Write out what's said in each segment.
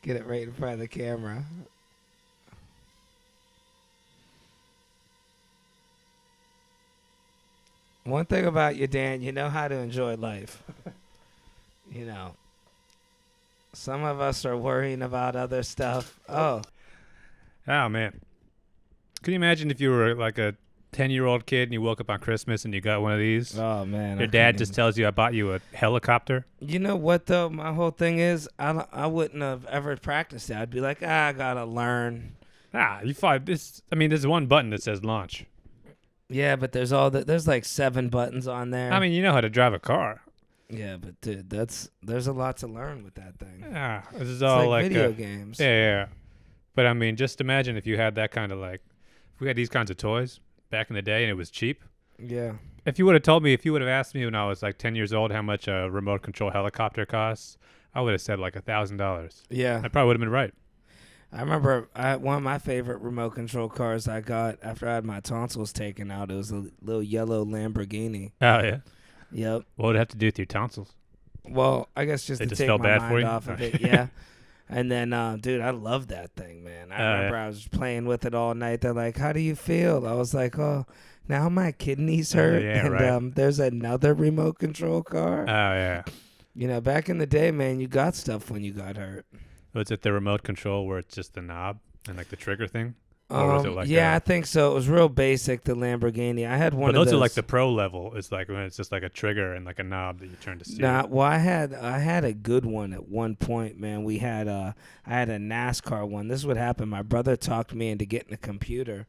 Get it right in front of the camera. One thing about you, Dan, you know how to enjoy life. You know, some of us are worrying about other stuff. Oh, Oh man, can you imagine if you were like a 10-year-old kid and you woke up on Christmas and you got one of these? oh man, Your I couldn't dad just even. tells you, "I bought you a helicopter." You know what though? My whole thing is, I wouldn't have ever practiced it. I'd be like, I gotta learn. You find this. I mean, there's one button that says launch. Yeah, but there's like 7 buttons on there. I mean, you know how to drive a car. Yeah, but dude, there's a lot to learn with that thing. This is It's all like like video games. yeah. But I mean, just imagine if you had that kind of like, if we had these kinds of toys back in the day and it was cheap. Yeah. If you would have told me, if you would have asked me when I was like 10 years old how much a remote control helicopter costs, I would have said like $1,000. Yeah. I probably would have been right. I remember one of my favorite remote control cars I got after I had my tonsils taken out. It was a little yellow Lamborghini. Oh yeah. Yep. What would it have to do with your tonsils? Well, I guess just It to just take felt my bad for mind you? off of it. Yeah. And then, dude, I love that thing, man. I remember Yeah. I was playing with it all night. They're like, "How do you feel?" I was like, "Oh, now my kidneys hurt." yeah, and right. there's another remote control car. Oh yeah. You know, back in the day, man, you got stuff when you got hurt. Was it the remote control where it's just the knob and like the trigger thing? Or was it like Yeah, I think so. It was real basic, the Lamborghini. I had one But of those those. are like the pro level. It's like when it's just like a trigger and like a knob that you turn to steer. Nah, well, I had a good one at one point, man. I had a NASCAR one. This is what happened. My brother talked me into getting a computer,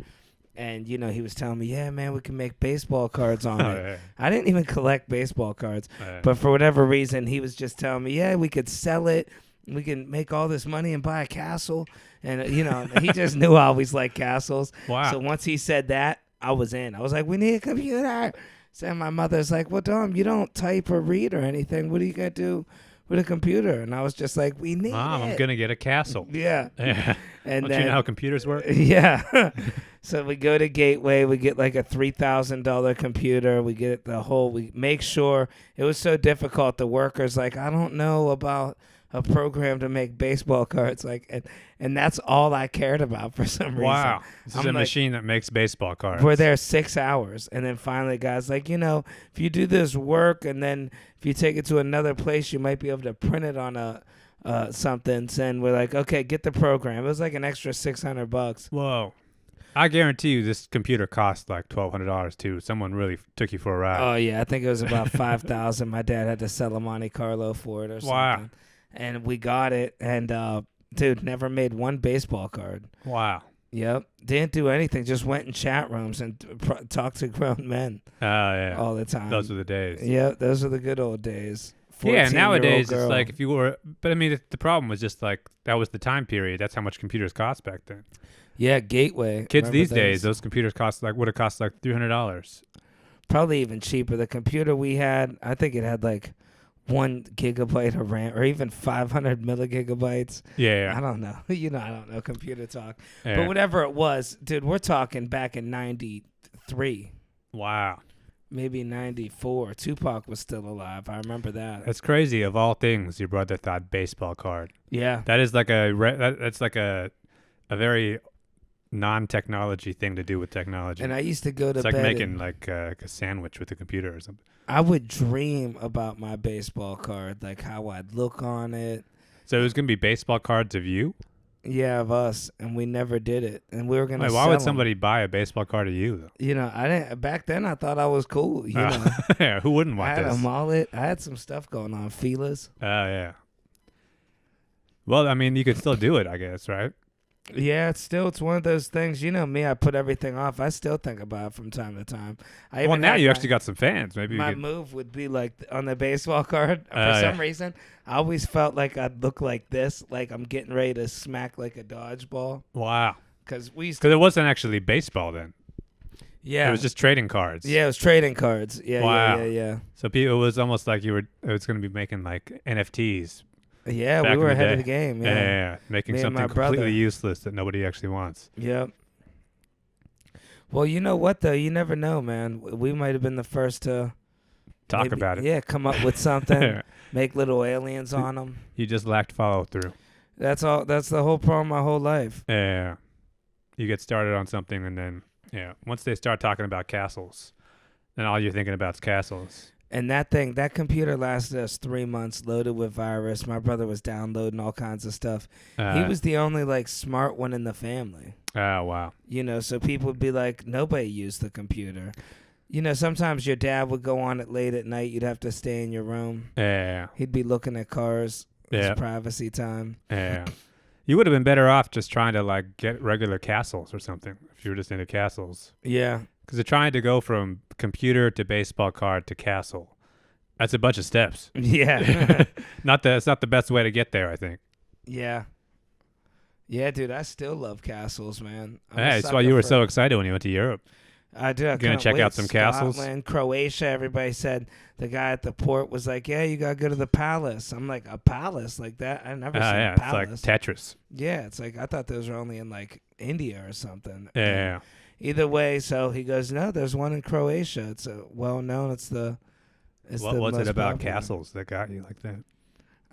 and he was telling me, "Yeah, man, we can make baseball cards on Oh, it." yeah. I didn't even collect baseball cards, Yeah. but for whatever reason, he was just telling me, "Yeah, we could sell it. We can make all this money and buy a castle." And he just knew I always liked castles. Wow. So once he said that, I was in. I was like, "We need a computer." So my mother's like, "Well, Dom, you don't type or read or anything. What are you gonna do with a computer?" And I was just like, "We need Mom, it." I'm going to get a castle. Yeah. Yeah. And Don't then you know how computers work? yeah. So we go to Gateway. We get like a $3,000 computer. We make sure. It was so difficult. The workers like, "I don't know about a program to make baseball cards." And that's all I cared about for some reason. Wow. This is I'm a like- machine that makes baseball cards. We're there 6 hours, and then finally, the guy's like, if you do this work, and then if you take it to another place, you might be able to print it on a something. And we're like, "Okay, get the program." It was like an extra $600. Whoa. I guarantee you this computer cost like $1,200 too. Someone really took you for a ride. Oh yeah, I think it was about 5,000. My dad had to sell a Monte Carlo for it or something. Wow. And we got it, and dude, never made one baseball card. Wow. Yep, didn't do anything. Just went in chat rooms and talked to grown men Oh, yeah. all the time. Those were the days. Yeah, those are the good old days. Yeah, 14-year-old nowadays girl. it's like if you were, but I mean, the problem was just like that was the time period. That's how much computers cost back then. Yeah, Gateway. Kids Remember these days, those computers would have cost like $300. probably even cheaper. The computer we had, I think it had like 1 gigabyte of RAM, or even 500 milligigabytes. Yeah. I don't know. I don't know computer talk. Yeah. But whatever it was, dude, we're talking back in 93, Wow. maybe 94. Tupac was still alive. I remember that. That's crazy. Of all things, your brother thought baseball card. Yeah. That is like that's like a very non-technology thing to do with technology. And I used to go to It's like bed. making like a sandwich with a computer or something. I would dream about my baseball card, like how I'd look on it. So it was gonna be baseball cards of you. Yeah, of us, and we never did it. And we were gonna. Wait, why would somebody buy a baseball card of you though? I didn't. Back then, I thought I was cool. Yeah, who wouldn't I want had this? a mullet. I had some stuff going on. Feelers. Oh yeah. Well, I mean, you could still do it, I guess, right? Yeah, it's one of those things. You know me, I put everything off. I still think about it from time to time. Well, now you actually got some fans. Maybe you my could. move would be like on the baseball card. For Yeah. some reason, I always felt like I'd look like this, like I'm getting ready to smack like a dodgeball. Wow. Because we used to. Because it wasn't actually baseball then. Yeah. It was just trading cards. Yeah, it was trading cards. Yeah, Wow. yeah. So it was almost like it was going to be making like NFTs. Yeah, Back we in were the ahead of day. the game. Yeah, Yeah. making Me and something my brother. completely useless that nobody actually wants. Yep. Well, you know what though? You never know, man. We might have been the first to Talk about it. Yeah, come up with something. Make little aliens on them. You just lacked follow through. That's all. That's the whole problem my whole life. Yeah. You get started on something and then, once they start talking about castles, then all you're thinking about is castles. And that computer lasted us 3 months, loaded with virus. My brother was downloading all kinds of stuff. He was the only like smart one in the family. Oh, wow. So people would be like, nobody used the computer. Sometimes your dad would go on it late at night. You'd have to stay in your room. Yeah. He'd be looking at cars. His privacy time. Yeah. You would have been better off just trying to like get regular castles or something if you were just into castles. Yeah. Because they're trying to go from computer to baseball card to castle. That's a bunch of steps. Yeah. It's not the best way to get there, I think. Yeah. Yeah, dude, I still love castles, man. That's why you were so excited when you went to Europe. I do. You're going to check out some castles? Scotland, Croatia, everybody said. The guy at the port was like, yeah, you got to go to the palace. I'm like, a palace like that? I never seen a palace. It's like Tetris. Yeah, it's like, I thought those were only in like India or something. Yeah. Either way, so he goes, no, there's one in Croatia. It's well known. What's it about castles that got you like that?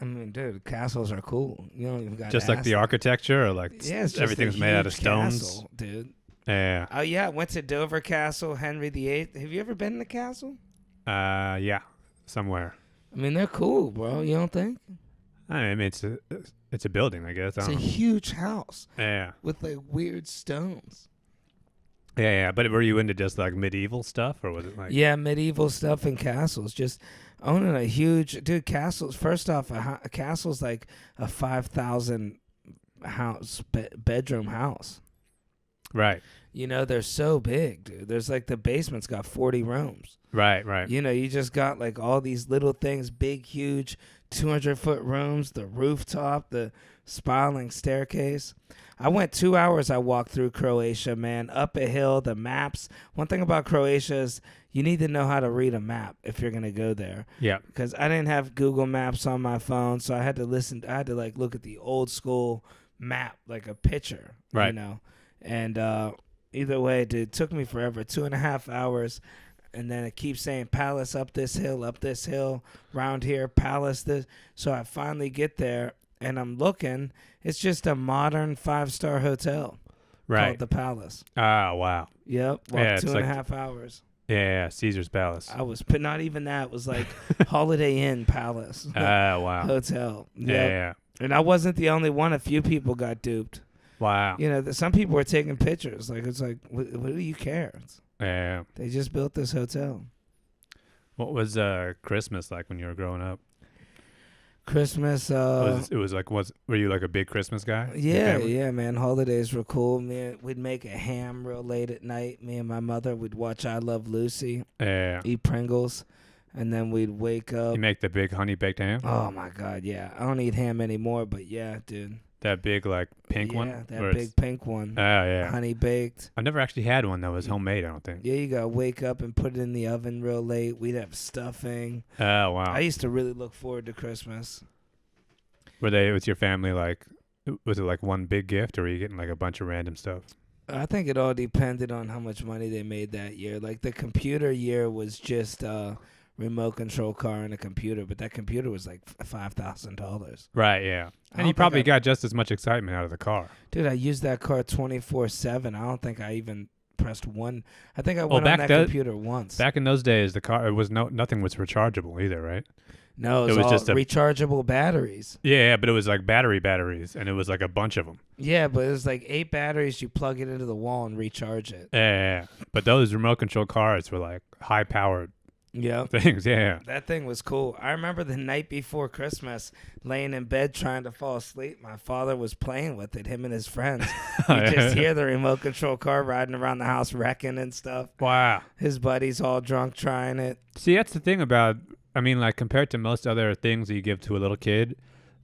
I mean, dude, castles are cool. You don't even got just like the architecture, or like everything's made out of stones, castle, dude. Yeah. Oh yeah, I went to Dover Castle, Henry VIII. Have you ever been in the castle? Yeah, somewhere. I mean, they're cool, bro. You don't think? I mean, it's a building, I guess. It's a huge house. Yeah. With like weird stones. Yeah. But were you into just like medieval stuff, or was it like? Yeah, medieval stuff and castles. Just owning a huge castles. First off, a castle's like a 5,000 bedroom house. Right. They're so big, dude. There's like the basement's got 40 rooms. Right. You just got like all these little things, big, huge 200-foot rooms, the rooftop, the spiraling staircase. I went 2 hours. I walked through Croatia, man, up a hill, the maps. One thing about Croatia is you need to know how to read a map if you're going to go there. Yeah. Because I didn't have Google Maps on my phone, so I had to like look at the old school map, like a picture, right. And either way, dude, it took me forever, 2.5 hours. And then it keeps saying palace up this hill, round here, palace this. So I finally get there, and I'm looking. It's just a modern 5-star hotel called the Palace. Oh, wow. Yep. Walked 2.5 hours. Yeah, Caesar's Palace. But not even that. It was like Holiday Inn Palace. Oh, wow. Hotel. Yep. Yeah. And I wasn't the only one. A few people got duped. Wow. Some people were taking pictures. Like, it's like, what do you care? Yeah. They just built this hotel. What was Christmas like when you were growing up? Christmas. Were you like a big Christmas guy? Yeah, man. Holidays were cool. Man, we'd make a ham real late at night. Me and my mother would watch I Love Lucy. Yeah. Eat Pringles, and then we'd wake up. You make the big honey baked ham? Oh my God, yeah. I don't eat ham anymore, but yeah, dude. That big like pink one? Yeah, that big pink one. Oh, yeah. Honey baked. I've never actually had one that was homemade, I don't think. Yeah, you gotta wake up and put it in the oven real late. We'd have stuffing. Oh, wow. I used to really look forward to Christmas. Was your family like, was it like one big gift, or were you getting like a bunch of random stuff? I think it all depended on how much money they made that year. Like the computer year was just remote control car and a computer, but that computer was like $5,000. Right, yeah. And you probably got just as much excitement out of the car. Dude, I used that car 24/7. I don't think I even pressed one. I think I went on that computer once. Back in those days, the car nothing was rechargeable either, right? No, it was just rechargeable batteries. Yeah, but it was like batteries, and it was like a bunch of them. Yeah, but it was like 8 batteries. You plug it into the wall and recharge it. Yeah. But those remote control cars were like high-powered things, yeah. That thing was cool. I remember the night before Christmas, laying in bed trying to fall asleep. My father was playing with it, him and his friends. You just hear the remote control car riding around the house wrecking and stuff. Wow. His buddies all drunk trying it. See, that's the thing about, I mean, like compared to most other things that you give to a little kid,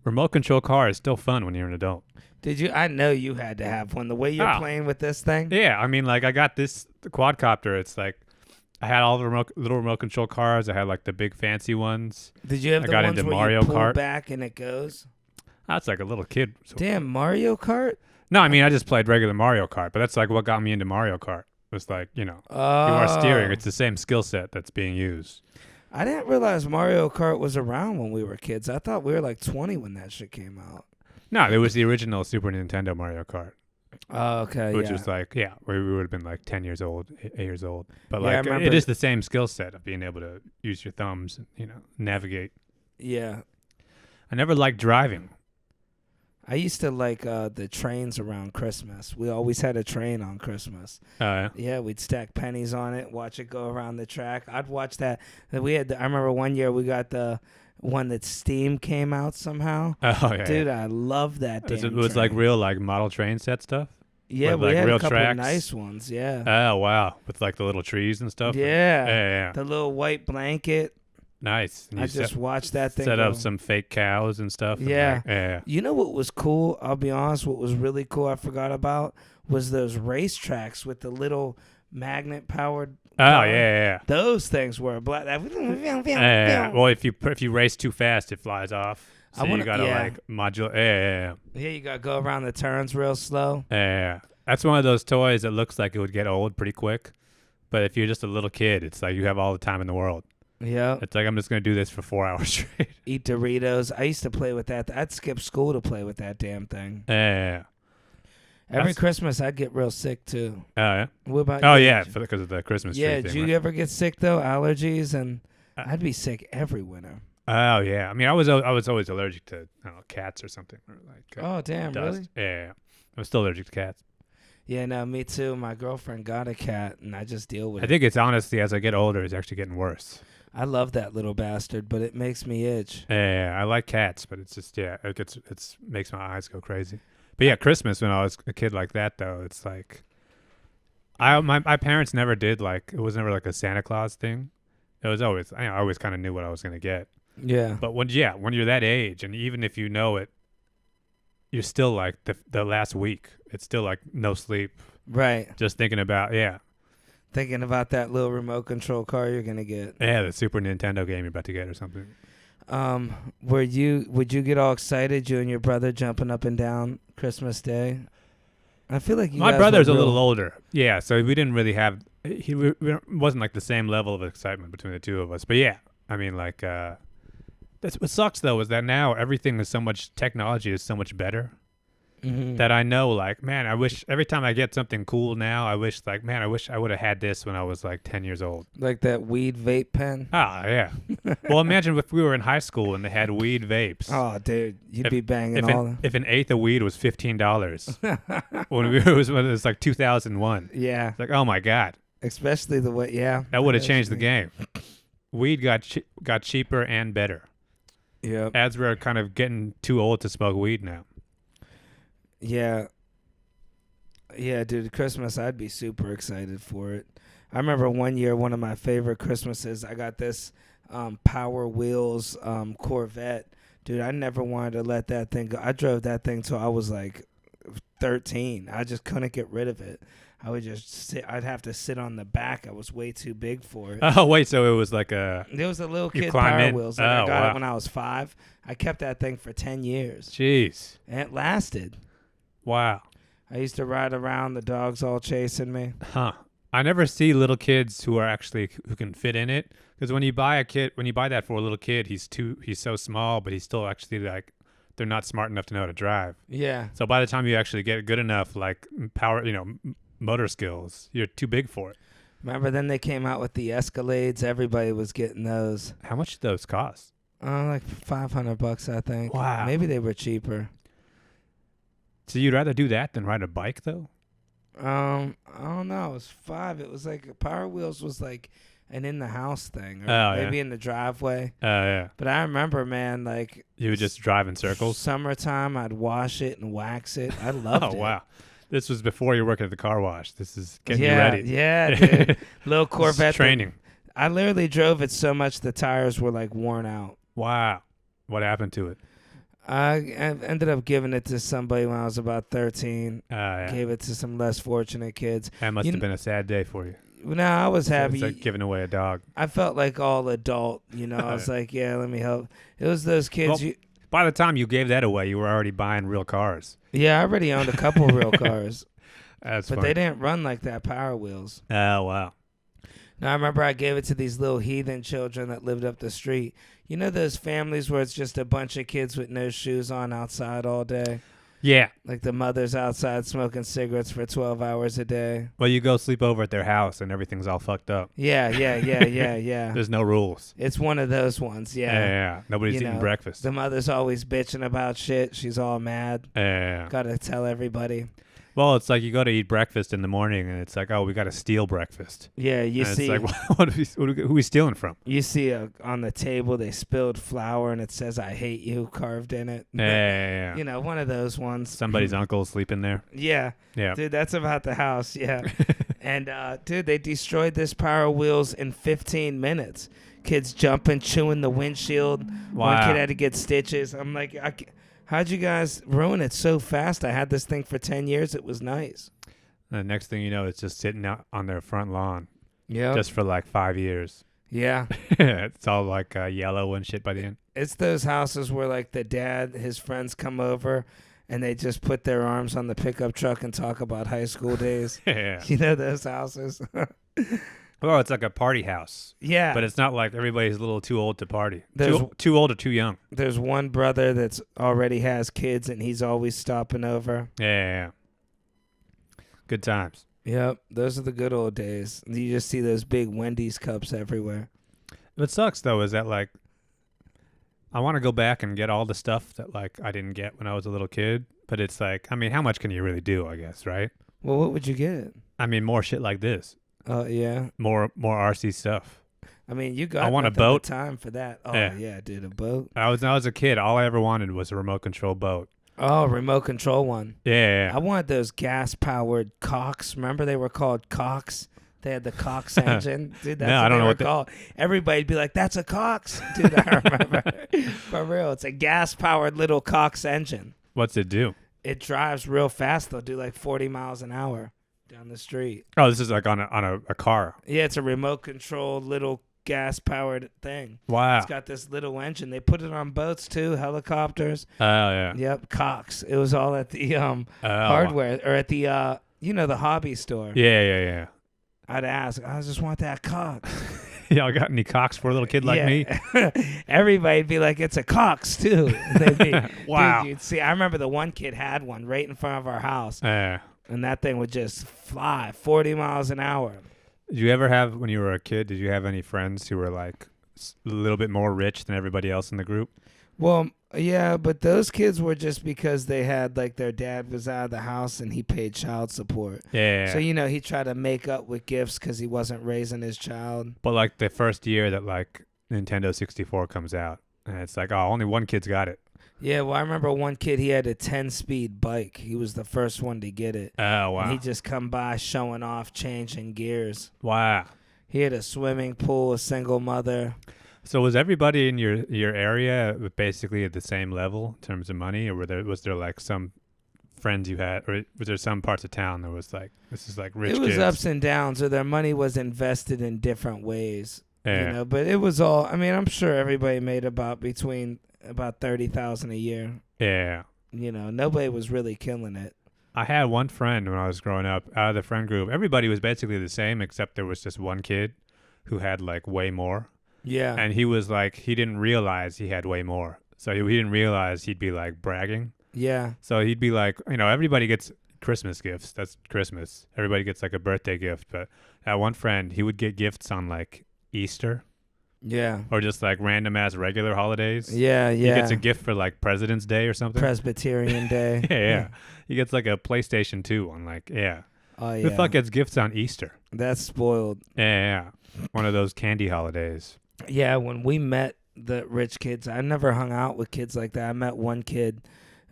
remote control car is still fun when you're an adult. Did you? I know you had to have one. The way you're playing with this thing? Yeah, I mean, like I got the quadcopter. It's like, I had all the little remote control cars. I had like the big fancy ones. Did you have the ones where Mario you pull Kart. Back and it goes? That's like a little kid. Damn, Mario Kart? No, I mean, I just played regular Mario Kart, but that's like what got me into Mario Kart. It was like, you are steering. It's the same skill set that's being used. I didn't realize Mario Kart was around when we were kids. I thought we were like 20 when that shit came out. No, there was the original Super Nintendo Mario Kart. Oh, okay, Which yeah. was like, we would have been like 10 years old, 8 years old. But Yeah, I like, remember- it is the same skill set of being able to use your thumbs and, navigate. Yeah. I never liked driving. I used to like the trains around Christmas. We always had a train on Christmas. Yeah, we'd stack pennies on it, watch it go around the track. I'd watch that. I remember one year we got the one that Steam came out somehow. Oh, yeah. Dude, I love that damn It was like train. real like model train set stuff? Yeah, with, we like, had real a couple tracks? of nice ones, yeah. Oh, wow. With like the little trees and stuff? Yeah. Yeah. The little white blanket. Nice. And I you just watched that thing set go. up some fake cows and stuff. Yeah. Yeah. You know what was cool? I'll be honest, what was really cool I forgot about was those racetracks with the little magnet-powered Oh, car. yeah. Those things were black. Yeah. Well, if you race too fast, it flies off. So you gotta like modulate. Yeah. Yeah, you gotta go around the turns real slow. Yeah. That's one of those toys that looks like it would get old pretty quick. But if you're just a little kid, it's like you have all the time in the world. Yeah. It's like I'm just gonna do this for 4 hours straight. Eat Doritos. I used to play with that. I'd skip school to play with that damn thing. Yeah. Every Christmas, I'd get real sick too. Oh yeah. What about Oh you? yeah, because of the Christmas tree Yeah, thing. did you right? ever get sick though? Allergies, and I'd be sick every winter. Oh yeah. I mean, I was always allergic to cats or something, or like Oh damn, dust. really? Yeah. I'm still allergic to cats. Yeah, no, me too. My girlfriend got a cat, and I just deal with I it. think it's honestly as I get older, it's actually getting worse. I love that little bastard, but it makes me itch. Yeah, I like cats, but it's just it makes my eyes go crazy. But yeah, Christmas when I was a kid like that though, it's like my parents never did like it was never like a Santa Claus thing. It was always I always kind of knew what I was gonna get. Yeah. But when you're that age, and even if you know it, you're still like the last week. It's still like no sleep, Right. just thinking about Thinking about that little remote control car you're gonna get. the Super Nintendo game you're about to get or something. Would you get all excited, you and your brother jumping up and down Christmas Day? I feel like My brother's a little older, so we didn't really have. We wasn't like the same level of excitement between the two of us. But yeah, I mean, like that's what sucks though is that now everything is so much technology is so much better. Mm-hmm. That I know, like, man, I wish every time I get something cool now, I wish I would have had this when I was like 10 years old. Like that weed vape pen. Ah, yeah. Well, imagine if we were in high school and they had weed vapes. Oh, dude, you'd be banging If an eighth of weed was $15 when it was like 2001. Yeah. It's like, oh my God, Especially the way, yeah. that would have changed the game. Weed got cheaper and better. Yep. As we're kind of getting too old to smoke weed now. Yeah. Yeah, dude, Christmas, I'd be super excited for it. I remember one year, one of my favorite Christmases, I got this Power Wheels Corvette. Dude, I never wanted to let that thing go. I drove that thing till I was like 13. I just couldn't get rid of it. I would just sit. I'd have to sit on the back. I was way too big for it. Oh, wait, so it was like a... There was a little You kid climb Power in? Wheels. Like I Oh, got wow. it when I was 5. I kept that thing for 10 years. Jeez. And it lasted. Wow. I used to ride around, the dogs all chasing me. Huh. I never see little kids who can fit in it. Because when you buy that for a little kid, he's so small, but he's still actually like, they're not smart enough to know how to drive. Yeah. So by the time you actually get good enough, like power, motor skills, you're too big for it. Remember then they came out with the Escalades. Everybody was getting those. How much did those cost? Like $500, I think. Wow. Maybe they were cheaper. So you'd rather do that than ride a bike, though? I don't know. It was 5. It was like Power Wheels was like an in the house thing, or Oh, maybe yeah. in the driveway. Yeah. But I remember, man, like You would just drive in circles? summertime, I'd wash it and wax it. I loved it. Oh, wow. This was before you worked at the car wash. This is getting yeah, you ready. Yeah, dude. Little This is Corvette training. I literally drove it so much the tires were like worn out. Wow. What happened to it? I ended up giving it to somebody when I was about 13. Yeah. Gave it to some less fortunate kids. That must have been a sad day for you. No, I was happy. It's like giving away a dog. I felt like all adult, I was like, yeah, let me help. It was those kids. Well, by the time you gave that away, you were already buying real cars. Yeah, I already owned a couple real cars. That's but funny. they didn't run like that Power Wheels. Oh, wow. No, I remember I gave it to these little heathen children that lived up the street. You know those families where it's just a bunch of kids with no shoes on outside all day? Yeah. Like the mother's outside smoking cigarettes for 12 hours a day. Well, you go sleep over at their house and everything's all fucked up. Yeah. There's no rules. It's one of those ones, Yeah. Nobody's You eating know, breakfast. The mother's always bitching about shit. She's all mad. Yeah. Gotta tell everybody. Well, it's like you go to eat breakfast in the morning, and it's like, oh, we got to steal breakfast. Yeah, you and see. It's like, who are we stealing from? You see on the table they spilled flour and it says "I hate you" carved in it. Yeah. You know, one of those ones. Somebody's uncle sleeping there. Yeah. Yeah. Dude, that's about the house. Yeah. And dude, they destroyed this Power Wheels in 15 minutes. Kids jumping, chewing the windshield. Wow. One kid had to get stitches. I'm like, how'd you guys ruin it so fast? I had this thing for 10 years. It was nice. The next thing you know, it's just sitting out on their front lawn. Yeah. Just for like 5 years. Yeah. It's all like yellow and shit by the end. It's those houses where like the dad, his friends come over and they just put their arms on the pickup truck and talk about high school days. Yeah. You know those houses? Well, it's like a party house. Yeah. But it's not like everybody's a little too old to party. There's- Too old or too young. There's one brother that's already has kids and he's always stopping over. Yeah. Good times. Yep, those are the good old days. You just see those big Wendy's cups everywhere. What sucks though is that like I want to go back and get all the stuff that like I didn't get when I was a little kid, but it's like, I mean, how much can you really do, I guess, right? Well, what would you get? I mean, more shit like this. Oh, yeah. More RC stuff. I mean, you got I want a nothing but boat. time for that. Oh, Yeah. yeah, dude, a boat. I was a kid, all I ever wanted was a remote control boat. Oh, remote control one. Yeah. I wanted those gas-powered cocks. Remember they were called cocks? They had the Cox engine. Dude, that's No, what I don't they know were what the- called. Everybody'd be like, that's a Cox. Dude, I remember. For real, it's a gas-powered little Cox engine. What's it do? It drives real fast. They'll do like 40 miles an hour down the street. Oh, this is like on a car. Yeah, it's a remote control little gas-powered thing. Wow. It's got this little engine. They put it on boats too, helicopters. Oh yeah. Yep, Cox. It was all at the hardware or at the the hobby store. Yeah. I'd ask, I just want that Cox. Y'all got any cocks for a little kid like me? Everybody'd be like, it's a Cox too. They'd be, Wow. Dude, you'd see, I remember the one kid had one right in front of our house, and that thing would just fly 40 miles an hour. Did you ever have, when you were a kid, did you have any friends who were like a little bit more rich than everybody else in the group? Well, yeah, but those kids were just because they had, like, their dad was out of the house and he paid child support. Yeah. So, he tried to make up with gifts because he wasn't raising his child. But like the first year that like Nintendo 64 comes out, and it's like, oh, only one kid's got it. Yeah, well, I remember one kid, he had a 10-speed bike. He was the first one to get it. Oh, wow. And he just come by showing off, changing gears. Wow. He had a swimming pool, a single mother. So was everybody in your area basically at the same level in terms of money, or was there like some friends you had, or was there some parts of town that was like, this is like rich kids? It was kids? ups and downs, or their money was invested in different ways. Yeah. But it was all, I mean, I'm sure everybody made about $30,000 a year. Yeah. Nobody was really killing it. I had one friend when I was growing up out of the friend group. Everybody was basically the same, except there was just one kid who had like way more. Yeah. And he was like, he didn't realize he had way more. So he didn't realize he'd be like bragging. Yeah. So he'd be like, everybody gets Christmas gifts. That's Christmas. Everybody gets like a birthday gift. But that one friend, he would get gifts on like Easter. Yeah. Or just like random ass regular holidays. Yeah. He gets a gift for like President's Day or something. Presbyterian Day. Yeah. He gets like a PlayStation 2 on like, yeah. Oh, yeah. Who the fuck gets gifts on Easter? That's spoiled. Yeah. One of those candy holidays. Yeah, when we met the rich kids, I never hung out with kids like that. I met one kid,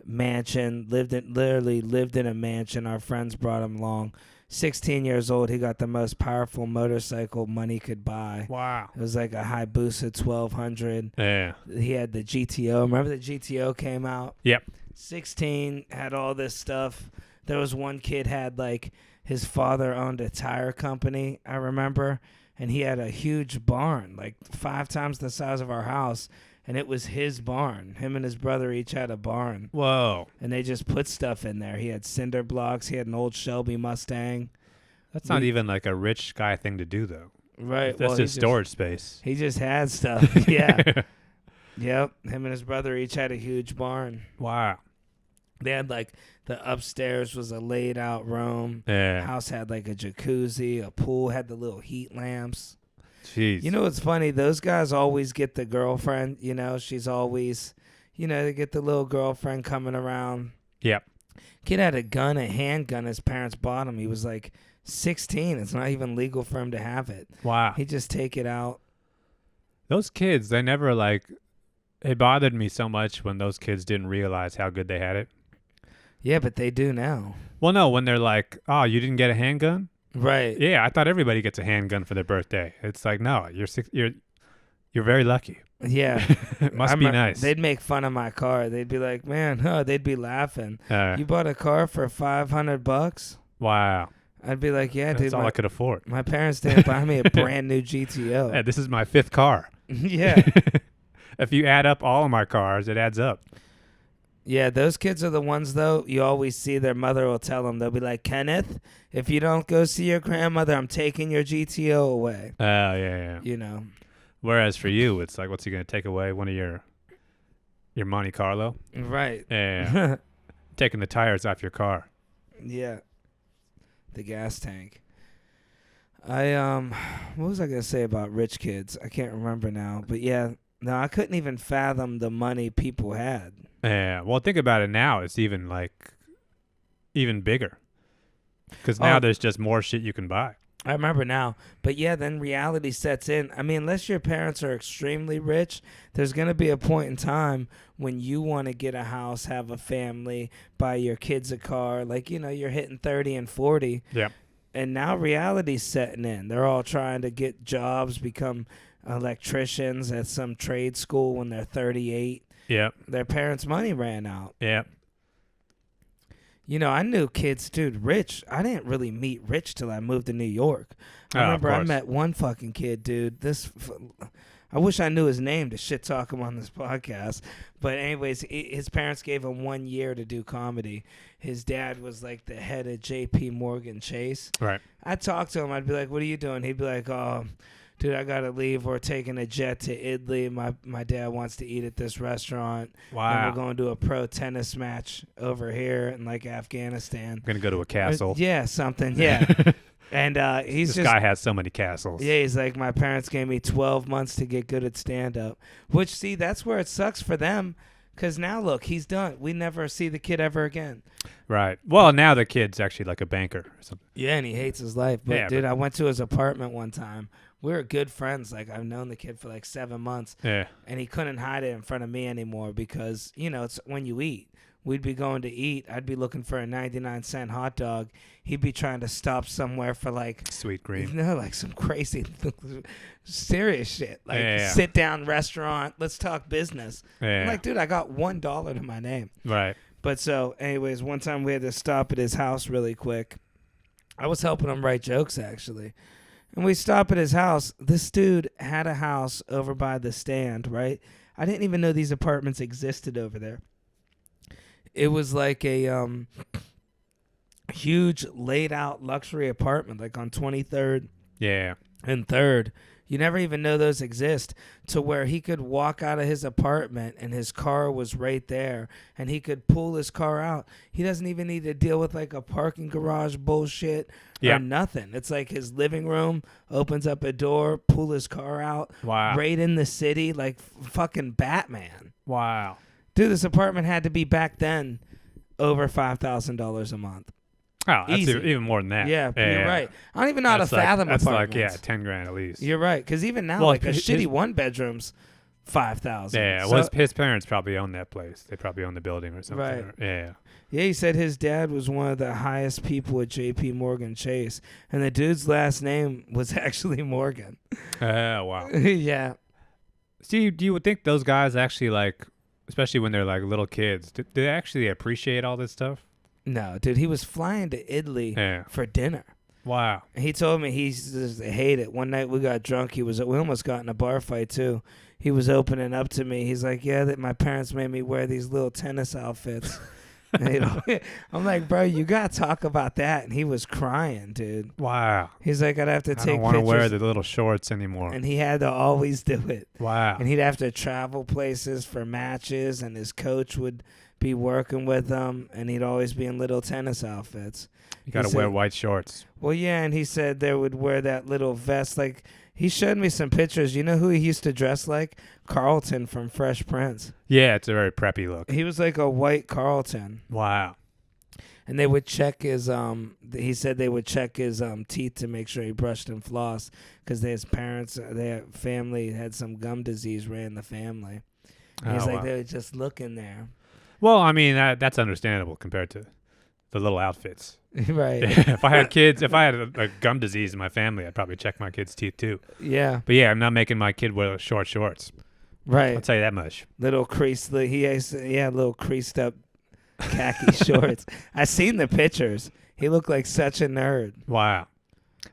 literally lived in a mansion. Our friends brought him along. 16 years old, he got the most powerful motorcycle money could buy. Wow. It was like a Hayabusa 1200. Yeah. He had the GTO. Remember the GTO came out? Yep. 16, had all this stuff. There was one kid had like his father owned a tire company, I remember. And he had a huge barn, like 5 times the size of our house. And it was his barn. Him and his brother each had a barn. Whoa. And they just put stuff in there. He had cinder blocks. He had an old Shelby Mustang. That's not even like a rich guy thing to do, though. Right. That's well, just storage space. He just had stuff. Yeah. Yep. Him and his brother each had a huge barn. Wow. They had like the upstairs was a laid out room. Yeah. House had like a jacuzzi, a pool, had the little heat lamps. Jeez. You know what's funny? Those guys always get the girlfriend. You know, she's always, they get the little girlfriend coming around. Yep. Kid had a handgun his parents bought him. He was like 16. It's not even legal for him to have it. Wow. He'd just take it out. Those kids, they never it bothered me so much when those kids didn't realize how good they had it. Yeah, but they do now. Well, no, when they're like, oh, you didn't get a handgun? Right. Yeah, I thought everybody gets a handgun for their birthday. It's like, no, you're very lucky. Yeah. It must be nice. They'd make fun of my car. They'd be like, man, they'd be laughing. You bought a car for $500? Wow. I'd be like, yeah, That's dude. all I could afford. My parents didn't buy me a brand new GTO. Yeah, this is my 5th car. Yeah. If you add up all of my cars, it adds up. Yeah, those kids are the ones, though, you always see their mother will tell them. They'll be like, Kenneth, if you don't go see your grandmother, I'm taking your GTO away. Oh, yeah. You know. Whereas for you, it's like, what's he going to take away? One of your Monte Carlo? Right. Yeah. Taking the tires off your car. Yeah. The gas tank. What was I going to say about rich kids? I can't remember now. But yeah, no, I couldn't even fathom the money people had. Yeah. Well, think about it now. It's even bigger. Because now there's just more shit you can buy. I remember now. But yeah, then reality sets in. I mean, unless your parents are extremely rich, there's going to be a point in time when you want to get a house, have a family, buy your kids a car. Like, you're hitting 30 and 40. Yeah. And now reality's setting in. They're all trying to get jobs, become electricians at some trade school when they're 38. Yep. Their parents' money ran out. Yep. I knew kids, dude, rich. I didn't really meet rich till I moved to New York. I remember I met one fucking kid, dude. I wish I knew his name to shit talk him on this podcast. But anyways, his parents gave him 1 year to do comedy. His dad was like the head of J.P. Morgan Chase. Right. I'd talk to him. I'd be like, what are you doing? He'd be like, oh, dude, I got to leave. We're taking a jet to Italy. My dad wants to eat at this restaurant. Wow. And we're going to a pro tennis match over here in like Afghanistan. I'm going to go to a castle. Yeah, something. Yeah. And this guy has so many castles. Yeah, he's like, my parents gave me 12 months to get good at stand-up. Which, see, that's where it sucks for them. Because now, look, he's done. We never see the kid ever again. Right. Well, now the kid's actually like a banker or something. Yeah, and he hates his life. But, dude, I went to his apartment one time. We were good friends. Like, I've known the kid for like 7 months. Yeah. And he couldn't hide it in front of me anymore because, it's when you eat. We'd be going to eat. I'd be looking for a 99-cent hot dog. He'd be trying to stop somewhere for like sweet green. Like some crazy, serious shit. Like sit down restaurant. Let's talk business. Yeah. I'm like, dude, I got $1 to my name. Right. But so, anyways, one time we had to stop at his house really quick. I was helping him write jokes actually, and we stop at his house. This dude had a house over by the Stand. Right. I didn't even know these apartments existed over there. It was like a huge laid out luxury apartment, like on 23rd and 3rd. You never even know those exist, to where he could walk out of his apartment and his car was right there and he could pull his car out. He doesn't even need to deal with like a parking garage bullshit or nothing. It's like his living room, opens up a door, pull his car out. Wow. Right in the city, like fucking Batman. Wow. Dude, this apartment had to be back then over $5,000 a month. Oh, that's even more than that. Yeah, you're right. I don't even know how to fathom apartments. That's like, $10,000 at least. You're right, because even now, like a shitty one-bedroom's $5,000. Yeah, so, his parents probably own that place. They probably own the building or something. Right. Yeah. Yeah, he said his dad was one of the highest people at J.P. Morgan Chase, and the dude's last name was actually Morgan. Wow. Yeah. See, do you would think those guys actually like, especially when they're like little kids, do they actually appreciate all this stuff? No, dude, he was flying to Italy for dinner. Wow. And he told me he just hated it. One night we got drunk. We almost got in a bar fight too. He was opening up to me. He's like, yeah, that my parents made me wear these little tennis outfits. You know, I'm like, bro, you gotta talk about that. And he was crying, dude. Wow. He's like, I'd have to I take don't want to wear pictures, the little shorts anymore. and he had to always do it. Wow. And he'd have to travel places for matches, and his coach would be working with him, and he'd always be in little tennis outfits. You got to wear white shorts. Well, yeah, and he said they would wear that little vest. Like, he showed me some pictures. You know who he used to dress like? Carlton from Fresh Prince. Yeah, it's a very preppy look. He was like a white Carlton. Wow. And they would check his he said they would check his teeth to make sure he brushed and flossed, because his parents, their family had some gum disease ran the family. And he's like, they would just look in there. Well, I mean, that's understandable compared to the little outfits. Right. If I had kids, if I had a gum disease in my family, I'd probably check my kids' teeth too. Yeah. But yeah, I'm not making my kid wear short shorts. Right. I'll tell you that much. Little creased, he had little creased up khaki shorts. I seen the pictures. He looked like such a nerd. Wow.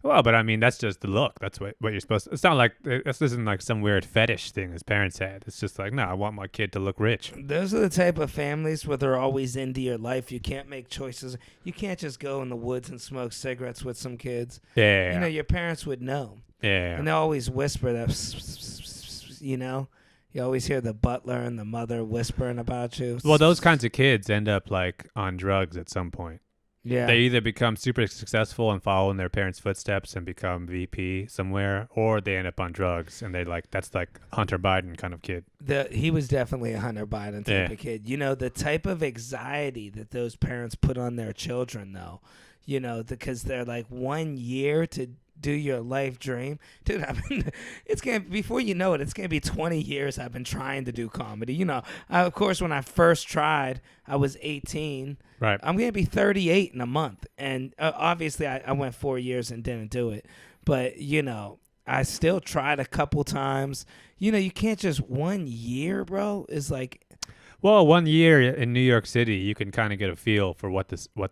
Well, but I mean, that's just the look. That's what you're supposed to. It's not like this isn't like some weird fetish thing his parents had. It's just like, no, I want my kid to look rich. Those are the type of families where they're always into your life. You can't make choices. You can't just go in the woods and smoke cigarettes with some kids. Yeah. You know, your parents would know. Yeah. And they always whisper that, you know. You always hear the butler and the mother whispering about you. Well, those kinds of kids end up like on drugs at some point. Yeah. They either become super successful and follow in their parents' footsteps and become VP somewhere, or they end up on drugs and that's like Hunter Biden kind of kid. He was definitely a Hunter Biden type of kid. You know, the type of anxiety that those parents put on their children, though, you know, because they're like 1 year to do your life dream. Dude, I mean, before you know it, it's going to be 20 years I've been trying to do comedy. You know, of course, when I first tried, I was 18. Right. I'm going to be 38 in a month. And obviously, I went 4 years and didn't do it. But, you know, I still tried a couple times. You know, you can't just 1 year, bro, is like... Well, 1 year in New York City, you can kind of get a feel for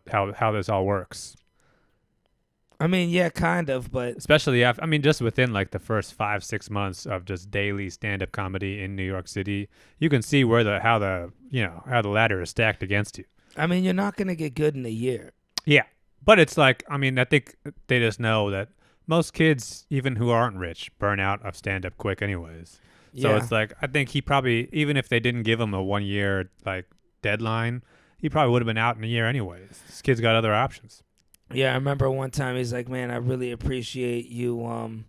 how this all works. I mean, yeah, kind of, but... Especially, just within like the first 5-6 months of just daily stand-up comedy in New York City, you can see how the ladder is stacked against you. I mean, you're not going to get good in a year. Yeah, but it's like, I mean, I think they just know that most kids, even who aren't rich, burn out of stand-up quick anyways. So it's like, I think he probably, even if they didn't give him a 1 year like deadline, he probably would have been out in a year anyways. This kid's got other options. Yeah, I remember one time he's like, man, I really appreciate you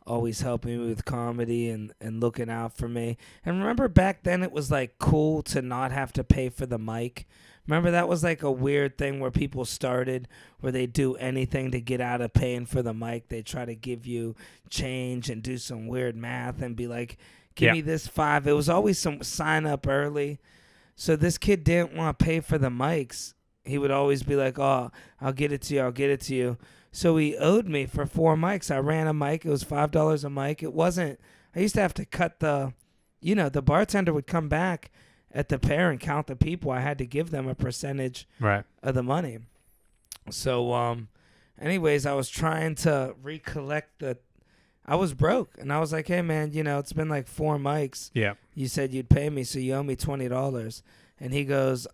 always helping me with comedy and looking out for me. And remember back then it was like cool to not have to pay for the mic. Remember that was like a weird thing where people started where they do anything to get out of paying for the mic. They try to give you change and do some weird math and be like, give me this $5. It was always some sign up early. So this kid didn't want to pay for the mics. He would always be like, oh, I'll get it to you. So he owed me for 4 mics. I ran a mic. It was $5 a mic. It wasn't, I used to have to cut the bartender would come back at the pair and count the people. I had to give them a percentage of the money. So, anyways, I was trying to recollect I was broke. And I was like, hey, man, it's been like 4 mics. Yeah. You said you'd pay me, so you owe me $20. And he goes,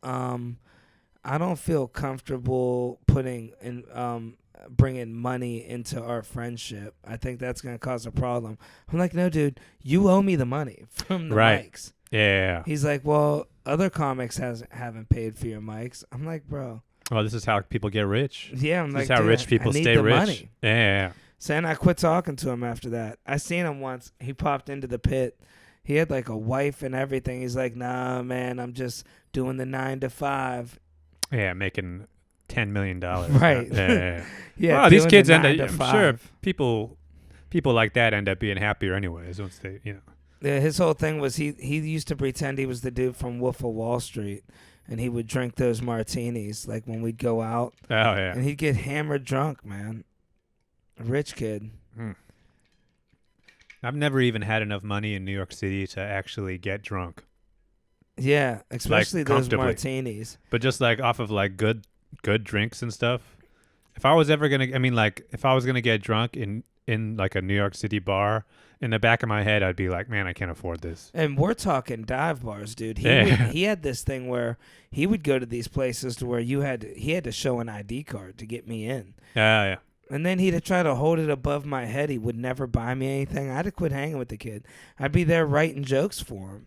I don't feel comfortable bringing money into our friendship. I think that's going to cause a problem. I'm like, no, dude, you owe me the money from the mics. Yeah. He's like, well, other comics haven't paid for your mics. I'm like, bro. Well, this is how people get rich. Yeah, This is how rich people stay rich. Money. Yeah. So then I quit talking to him after that. I seen him once. He popped into the pit. He had like a wife and everything. He's like, nah, man, I'm just doing the 9 to 5. Yeah, making $10 million. Right. Yeah. Yeah. Well, these kids end up. I'm sure 5. people like that end up being happier anyways once they, Yeah, his whole thing was he used to pretend he was the dude from Wolf of Wall Street, and he would drink those martinis like when we'd go out. Oh yeah. And he'd get hammered drunk, man. A rich kid. I've never even had enough money in New York City to actually get drunk. Yeah, especially like, those martinis. But just like off of like good drinks and stuff. If I was ever gonna, if I was gonna get drunk in in like a New York City bar, in the back of my head, I'd be like, man, I can't afford this. And we're talking dive bars, dude. Yeah. He had this thing where he would go to these places to where he had to show an ID card to get me in. Yeah. And then he'd try to hold it above my head. He would never buy me anything. I had to quit hanging with the kid. I'd be there writing jokes for him.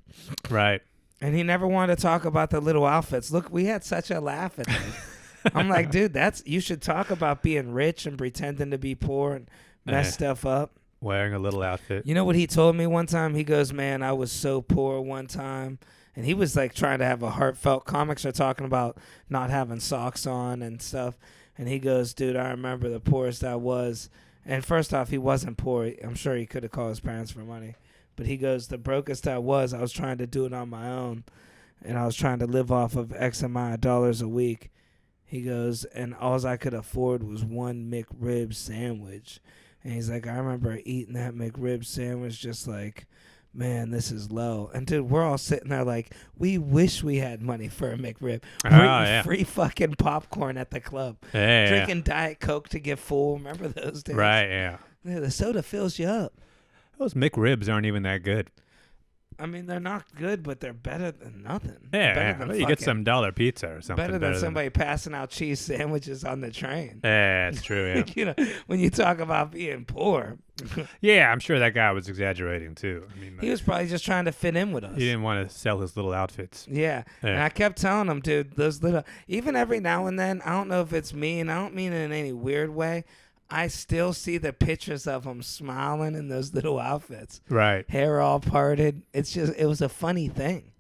Right. And he never wanted to talk about the little outfits. Look, we had such a laugh at this. I'm like, dude, you should talk about being rich and pretending to be poor and mess stuff up. Wearing a little outfit. You know what he told me one time? He goes, man, I was so poor one time. And he was like trying to have a heartfelt. Comics are talking about not having socks on and stuff. And he goes, dude, I remember the poorest I was. And first off, he wasn't poor. I'm sure he could have called his parents for money. But he goes, the brokest I was trying to do it on my own. And I was trying to live off of X amount of dollars a week. He goes, and all I could afford was one McRib sandwich. And he's like, I remember eating that McRib sandwich just like, man, this is low. And dude, we're all sitting there like, we wish we had money for a McRib. Free fucking popcorn at the club. Drinking Diet Coke to get full. Remember those days? Right, yeah. The soda fills you up. Those McRibs aren't even that good. I mean, they're not good, but they're better than nothing. Yeah, you get some dollar pizza or something. Better than somebody passing out cheese sandwiches on the train. Yeah, that's true, yeah. You know, when you talk about being poor. Yeah, I'm sure that guy was exaggerating, too. I mean, he was probably just trying to fit in with us. He didn't want to sell his little outfits. Yeah. And I kept telling him, dude, those little, even every now and then, I don't know if it's me, and I don't mean it in any weird way, I still see the pictures of him smiling in those little outfits. Right. Hair all parted. It was a funny thing.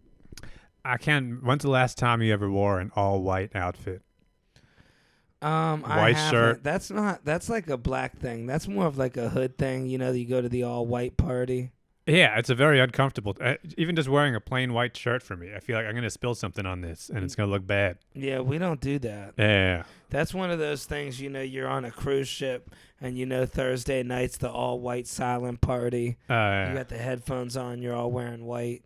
When's the last time you ever wore an all white outfit? White shirt. That's like a black thing. That's more of like a hood thing. You know, you go to the all white party. Yeah, it's a very uncomfortable. Even just wearing a plain white shirt for me, I feel like I'm going to spill something on this and it's going to look bad. Yeah, we don't do that. Yeah. That's one of those things, you know, you're on a cruise ship and, you know, Thursday night's the all white silent party. You got the headphones on, you're all wearing white.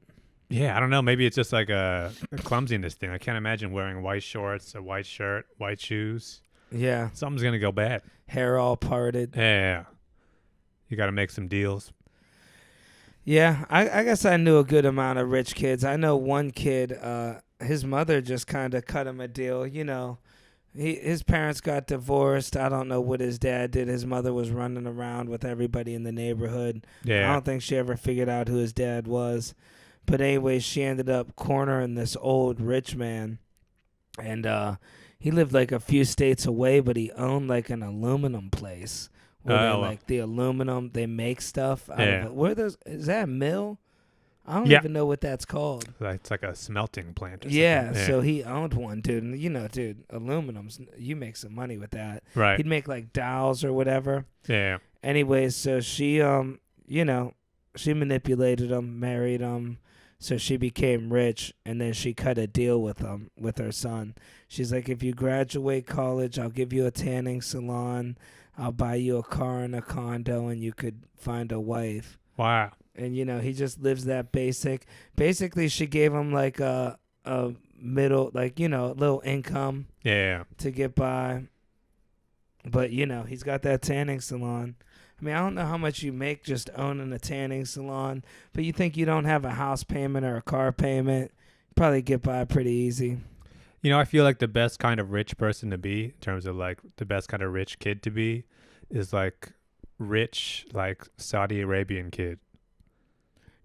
Yeah, I don't know. Maybe it's just like a clumsiness thing. I can't imagine wearing white shorts, a white shirt, white shoes. Yeah. Something's going to go bad. Hair all parted. Yeah. You got to make some deals. Yeah, I guess I knew a good amount of rich kids. I know one kid, his mother just kind of cut him a deal. You know, his parents got divorced. I don't know what his dad did. His mother was running around with everybody in the neighborhood. Yeah. I don't think she ever figured out who his dad was. But anyway, she ended up cornering this old rich man. And he lived like a few states away, but he owned like an aluminum place. Where like the aluminum, they make stuff out of it. Where is that a mill? I don't even know what that's called. It's like a smelting plant. Yeah, so he owned one, dude. And you know, dude, aluminum's, you make some money with that. Right. He'd make like dowels or whatever. Yeah. Anyways, so she, you know, she manipulated him, married him. So she became rich, and then she cut a deal with him, with her son. She's like, if you graduate college, I'll give you a tanning salon. I'll buy you a car and a condo, and you could find a wife. Wow. And, you know, he just lives that basic. Basically, she gave him, like, a middle, like, you know, little income to get by. But, you know, he's got that tanning salon. I mean, I don't know how much you make just owning a tanning salon, but you think you don't have a house payment or a car payment, probably get by pretty easy. You know, I feel like the best kind of rich person to be, in terms of like the best kind of rich kid to be, is like rich, like Saudi Arabian kid.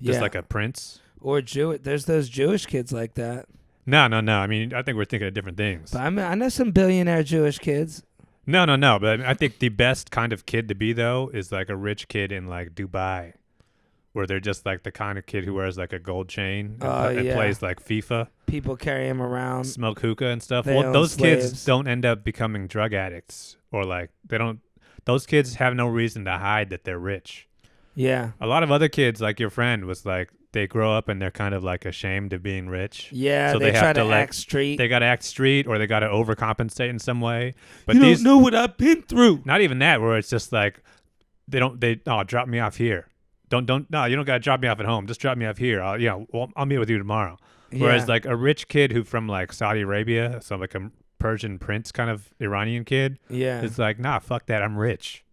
Just like a prince. Or there's those Jewish kids like that. No. I mean, I think we're thinking of different things. But I know some billionaire Jewish kids. No. But I think the best kind of kid to be, though, is like a rich kid in like Dubai, where they're just like the kind of kid who wears like a gold chain and plays like FIFA. People carry him around. Smoke hookah and stuff. Well, those slaves. Kids don't end up becoming drug addicts, or like those kids have no reason to hide that they're rich. Yeah. A lot of other kids, like your friend, was like, they grow up and they're kind of like ashamed of being rich. Yeah, so they try to act street. They got to act street, or they got to overcompensate in some way. But you don't know what I've been through. Not even that, where it's just like, drop me off here. You don't got to drop me off at home. Just drop me off here. I'll meet with you tomorrow. Whereas like a rich kid who from like Saudi Arabia, so like a Persian prince kind of Iranian kid, is like, nah, fuck that. I'm rich.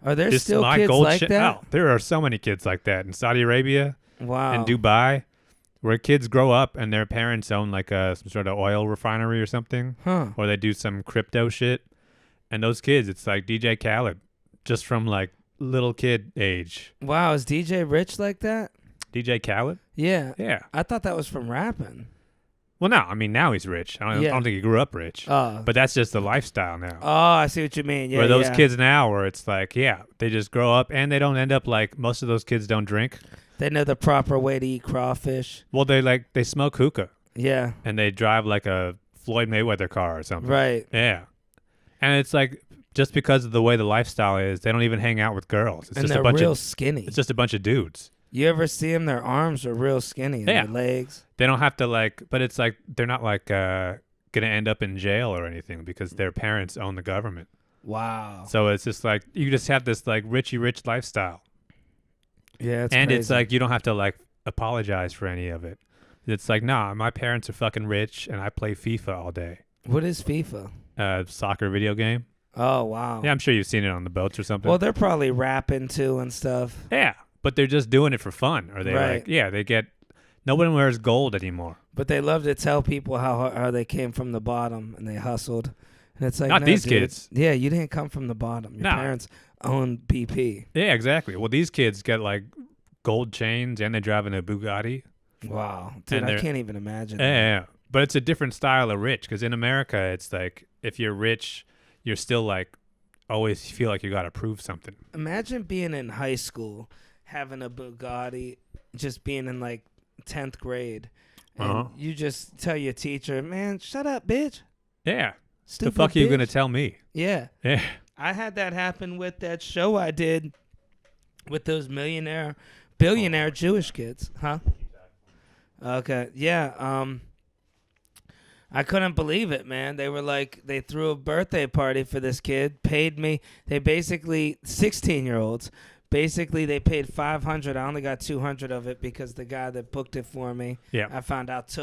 Are there This still my kids gold like shit. that? Oh, there are so many kids like that in Saudi Arabia Wow. and Dubai, where kids grow up and their parents own like some sort of oil refinery or something, Huh. or they do some crypto shit. And those kids, it's like DJ Khaled, just from like little kid age. Wow, is DJ Rich like that? DJ Khaled? Yeah. Yeah. I thought that was from rapping. Well, no, I mean now he's rich. I don't think he grew up rich, but that's just the lifestyle now. Oh, I see what you mean. Yeah, where those kids now, where it's like, yeah, they just grow up and they don't end up like most of those kids don't drink. They know the proper way to eat crawfish. Well, they smoke hookah Yeah. and they drive like a Floyd Mayweather car or something. Right. Yeah, and it's like just because of the way the lifestyle is, they don't even hang out with girls. It's And just they're a bunch real of skinny. it's just a bunch of dudes. You ever see them? Their arms are real skinny. And Yeah. their legs. They don't have to like, but it's like they're not like gonna end up in jail or anything because their parents own the government. Wow. So it's just like you just have this like rich lifestyle. Yeah, it's and crazy. it's like you don't have to like apologize for any of it. It's like, nah, my parents are fucking rich and I play FIFA all day. What is FIFA? Soccer video game. Oh, wow. Yeah, I'm sure you've seen it on the boats or something. Well, they're probably rapping too and stuff. Yeah, but they're just doing it for fun. Or they Right. like, yeah, they get, no one wears gold anymore. But they love to tell people how they came from the bottom and they hustled. And it's like, Not no, these dude. kids. Yeah, you didn't come from the bottom. Your Nah. parents own BP. Yeah, exactly. Well, these kids get like gold chains and they're driving a Bugatti. Wow. Dude, And I they're- can't even imagine. Yeah, that. yeah. But it's a different style of rich because in America, it's like if you're rich, you're still like always feel like you got to prove something. Imagine being in high school, having a Bugatti, just being in like 10th grade. And Uh-huh. you just tell your teacher, man, shut up, bitch. Yeah. Stupid the fuck are you bitch." going to tell me? Yeah. Yeah. I had that happen with that show I did with those billionaire Jewish kids, huh? Okay, yeah. I couldn't believe it, man. They were like, they threw a birthday party for this kid, paid me. They basically 16-year-olds. Basically, they paid $500. I only got $200 of it because the guy that booked it for me, Yeah. I found out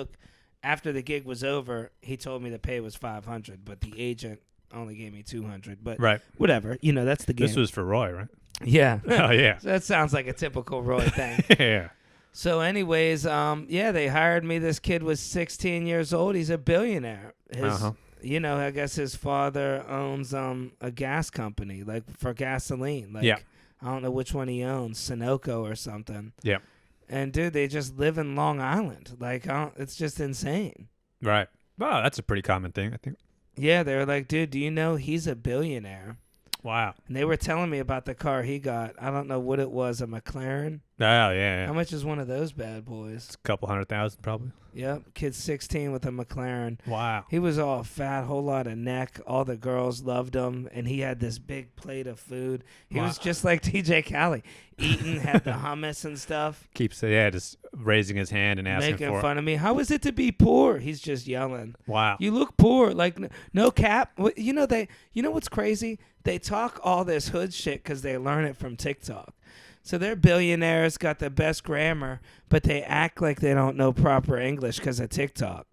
after the gig was over, he told me the pay was $500, but the agent only gave me $200. But Right. whatever, that's the game. This was for Roy, right? Yeah. Oh, yeah. So that sounds like a typical Roy thing. Yeah. So anyways, they hired me. This kid was 16 years old. He's a billionaire. Uh-huh. I guess his father owns a gas company, like for gasoline. Like, Yeah. I don't know which one he owns, Sunoco or something. Yeah. And dude, they just live in Long Island. Like, it's just insane. Right. Wow, that's a pretty common thing, I think. Yeah, they were like, dude, do you know he's a billionaire? Wow. And they were telling me about the car he got. I don't know what it was, a McLaren. Oh, yeah. How much is one of those bad boys? It's a couple 100,000 probably. Yep, kid 16 with a McLaren. Wow. He was all fat, whole lot of neck. All the girls loved him, and he had this big plate of food. He Wow. was just like DJ Khaled, eating, had the hummus and stuff, Keeps, just raising his hand and asking making for fun of me. How is it to be poor? He's just yelling. Wow. You look poor, like no cap. You know what's crazy? They talk all this hood shit because they learn it from TikTok. So they're billionaires, got the best grammar, but they act like they don't know proper English because of TikTok.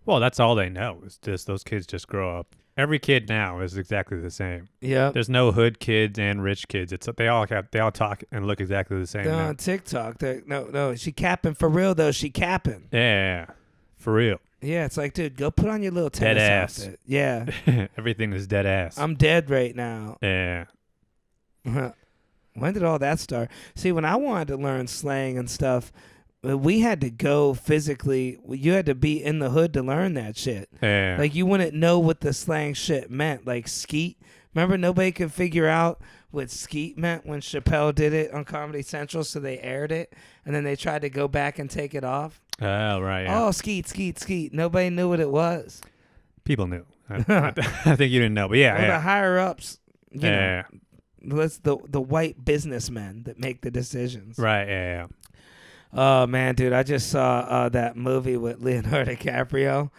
Well, that's all they know. Is just those kids just grow up. Every kid now is exactly the same. Yeah. There's no hood kids and rich kids. It's they all talk and look exactly the same. They're now. on TikTok. No, she capping for real though. She capping. Yeah, for real. Yeah, it's like, dude, go put on your little Dead tennis ass. outfit. Yeah, Everything is dead ass. I'm dead right now. Yeah. When did all that start? See, when I wanted to learn slang and stuff, we had to go physically. You had to be in the hood to learn that shit. Yeah. Like, you wouldn't know what the slang shit meant. Like, skeet. Remember, nobody could figure out what skeet meant when Chappelle did it on Comedy Central, so they aired it, and then they tried to go back and take it off. Oh, right. Yeah. Oh, skeet, skeet, skeet. Nobody knew what it was. People knew. I think you didn't know, but yeah. Well, yeah. the higher ups, Yeah. that's the white businessmen that make the decisions. Right. Yeah. Oh man, dude, I just saw that movie with Leonardo DiCaprio.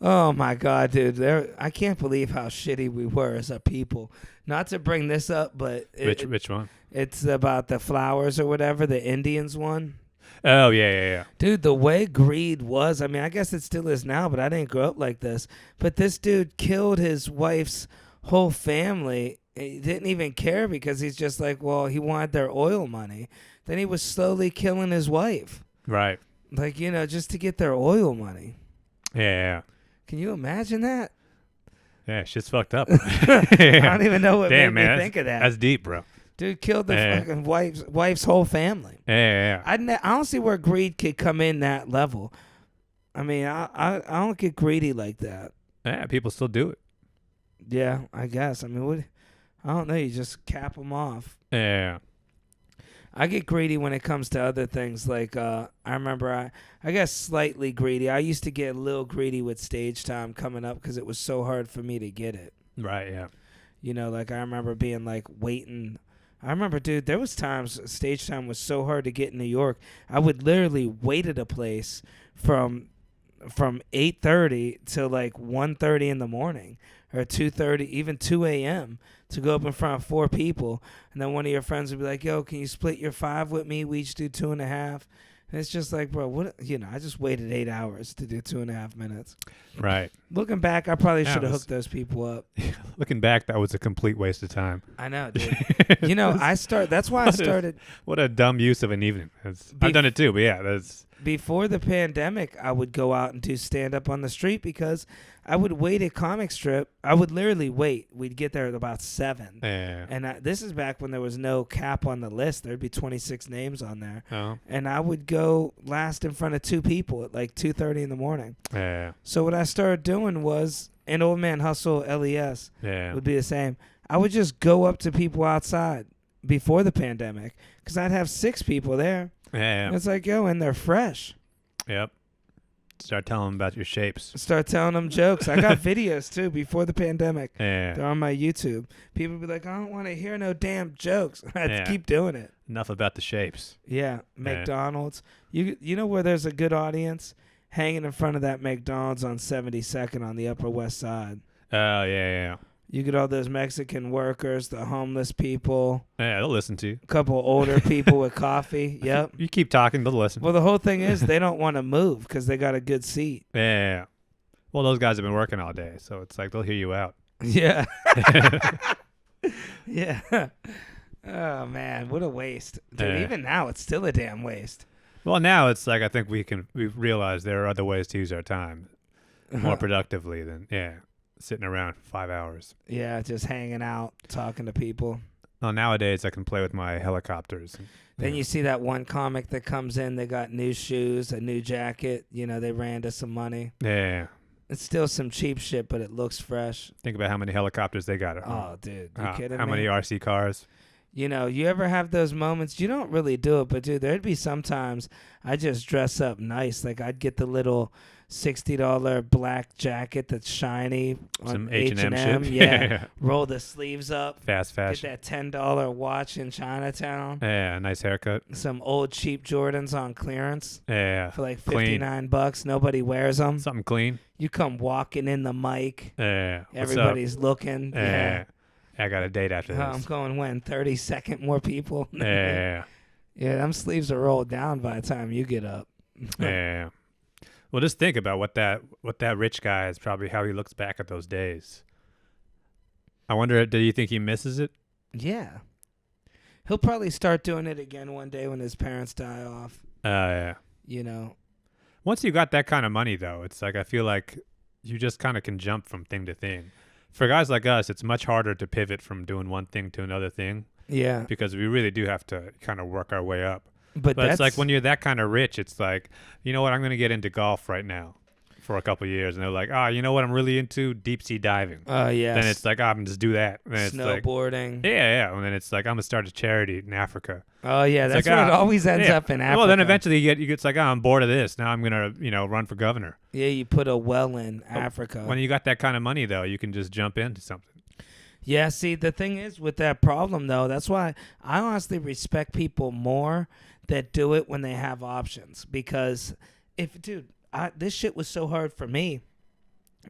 Oh my God, dude, I can't believe how shitty we were as a people. Not to bring this up, but Which one? it's about the flowers or whatever, the Indians one. Oh, yeah. Dude, the way greed was, I mean, I guess it still is now, but I didn't grow up like this. But this dude killed his wife's whole family He didn't even care because he's just like, well, he wanted their oil money. Then he was slowly killing his wife. Right. Like, just to get their oil money. Yeah. Can you imagine that? Yeah, shit's fucked up. I don't even know what Damn, made man, me think of that. That's deep, bro. Dude killed the fucking wife's whole family. Yeah. I don't see where greed could come in that level. I mean, I don't get greedy like that. Yeah, people still do it. Yeah, I guess. I mean, I don't know. You just cap them off. Yeah. I get greedy when it comes to other things. Like, I remember I got slightly greedy. I used to get a little greedy with stage time coming up because it was so hard for me to get it. Right, yeah. Like I remember being like waiting. I remember, dude, there was times stage time was so hard to get in New York. I would literally wait at a place from 8:30 till like 1:30 in the morning or 2:30, even 2 a.m. to go up in front of 4 people. And then one of your friends would be like, yo, can you split your 5 with me? We each do 2.5. And it's just like, bro, what? I just waited 8 hours to do 2.5 minutes. Right. Looking back, I probably Yeah, should have hooked those people up. Looking back, that was a complete waste of time. I know, dude. That's why I started. What a dumb use of an evening. I've done it too, but yeah, that's... Before the pandemic, I would go out and do stand-up on the street because I would wait at comic strip. I would literally wait. We'd get there at about 7. Yeah. And this is back when there was no cap on the list. There'd be 26 names on there. Oh. And I would go last in front of 2 people at like 2:30 in the morning. Yeah. So what I started doing was, and Old Man Hustle, LES, would be the same. I would just go up to people outside before the pandemic because I'd have 6 people there. Yeah. And it's like, yo, and they're fresh. Yep. Start telling them about your shapes. Start telling them jokes. I got videos too before the pandemic. Yeah. They're on my YouTube. People be like, I don't want to hear no damn jokes. I have to keep doing it. Enough about the shapes. Yeah. McDonald's. You know where there's a good audience? Hanging in front of that McDonald's on 72nd on the Upper West Side. Oh, yeah. You get all those Mexican workers, the homeless people. Yeah, they'll listen to you. A couple older people with coffee. Yep. You keep talking, they'll listen. Well, the whole thing is they don't want to move because they got a good seat. Yeah. Well, those guys have been working all day, so it's like they'll hear you out. Yeah. Yeah. Oh, man. What a waste. Dude, even now, it's still a damn waste. Well, now it's like I think we've realized there are other ways to use our time more productively than, sitting around for 5 hours. Yeah, just hanging out, talking to people. Well, nowadays I can play with my helicopters. Then you see that one comic that comes in, they got new shoes, a new jacket. They ran to some money. Yeah. It's still some cheap shit, but it looks fresh. Think about how many helicopters they got at home. Oh, dude, you kidding me? How many RC cars? You ever have those moments? You don't really do it, but dude, there'd be sometimes I just dress up nice. Like I'd get the little $60 black jacket that's shiny on Some H&M shit. Yeah. Roll the sleeves up. Fast fashion. Get that $10 watch in Chinatown. Yeah, nice haircut. Some old cheap Jordans on clearance. Yeah. For like $59. Nobody wears them. Something clean. You come walking in the mic. Yeah. Everybody's looking. Yeah. I got a date after this. I'm going when? 30-second more people? Yeah. Yeah, them sleeves are rolled down by the time you get up. Yeah. Well, just think about what that rich guy is probably how he looks back at those days. I wonder, do you think he misses it? Yeah. He'll probably start doing it again one day when his parents die off. Yeah. Once you got that kind of money, though, it's like I feel like you just kind of can jump from thing to thing. For guys like us, it's much harder to pivot from doing one thing to another thing. Yeah. Because we really do have to kind of work our way up. But it's like when you're that kind of rich, it's like, you know what, I'm going to get into golf right now for a couple of years. And they're like, you know what I'm really into? Deep sea diving. Yeah. Then it's like, I'm going to just do that. And then snowboarding. It's like, yeah. And then it's like, I'm going to start a charity in Africa. Oh, yeah. That's like, where it always ends up in Africa. Well, then eventually it's like, I'm bored of this. Now I'm going to, run for governor. Yeah, you put a well in Africa. When you got that kind of money, though, you can just jump into something. Yeah, see, the thing is with that problem, though, that's why I honestly respect people more that do it when they have options. Because this shit was so hard for me.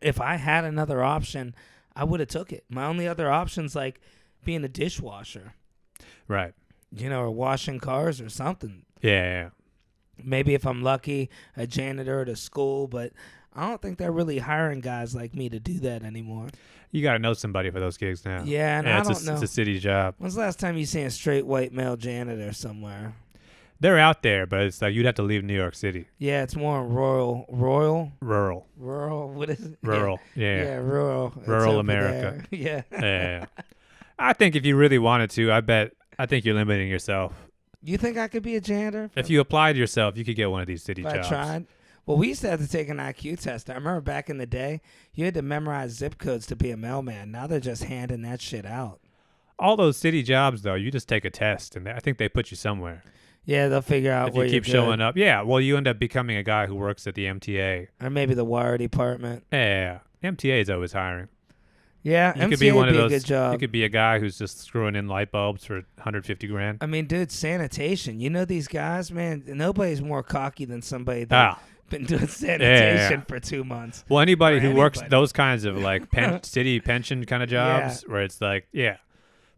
If I had another option, I would have took it. My only other option's like being a dishwasher. Right. Or washing cars or something. Yeah. Maybe if I'm lucky, a janitor at a school, but I don't think they're really hiring guys like me to do that anymore. You got to know somebody for those gigs now. Yeah, and I don't know. It's a city job. When's the last time you seen a straight white male janitor somewhere? They're out there, but it's like you'd have to leave New York City. Yeah, it's more rural. What is it? Rural. Yeah, rural. It's Rural over America. there. Yeah. Yeah. I think if you really wanted to, I think you're limiting yourself. You think I could be a janitor? If you applied yourself, you could get one of these city If jobs. I tried. Well, we used to have to take an IQ test. I remember back in the day, you had to memorize zip codes to be a mailman. Now they're just handing that shit out. All those city jobs, though, you just take a test, and I think they put you somewhere. Yeah, they'll figure out If where you keep you're showing good. up. Yeah, well, you end up becoming a guy who works at the MTA. Or maybe the wire department. Yeah, MTA is always hiring. Yeah, You MTA could be one would of be those. a good job. You could be a guy who's just screwing in light bulbs for 150 grand. I mean, dude, sanitation. You know these guys, man, nobody's more cocky than somebody that's been doing sanitation for 2 months. Well, anybody For who works anybody. those kinds of like city pension kind of jobs where it's like,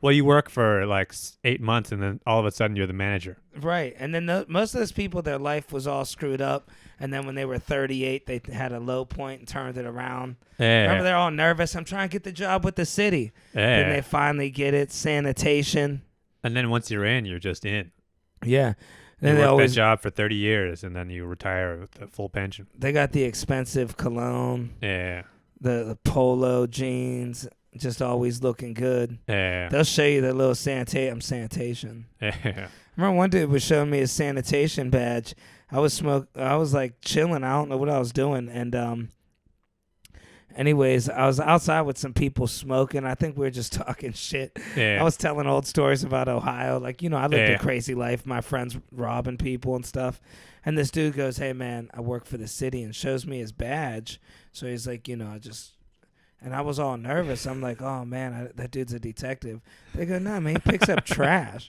well, you work for like 8 months and then all of a sudden you're the manager. Right. And then most of those people, their life was all screwed up. And then when they were 38, they had a low point and turned it around. Yeah. Remember, they're all nervous. I'm trying to get the job with the city. Then they finally get it. Sanitation. And then once you're in, you're just in. Yeah. You Then they work always that job for 30 years and then you retire with a full pension. they got the expensive cologne, Yeah. the polo jeans, just always looking good. Yeah. They'll show you their little sanitation. Yeah. I remember one dude was showing me his sanitation badge. I was like chilling. I don't know what I was doing. And anyways, I was outside with some people smoking. I think we were just talking shit. Yeah. I was telling old stories about Ohio. Like, I lived Yeah. a crazy life. My friends robbing people and stuff. And this dude goes, "Hey, man, I work for the city," and shows me his badge. So he's like, and I was all nervous. I'm like, "Oh, man, that dude's a detective." They go, "No, man, he picks up trash."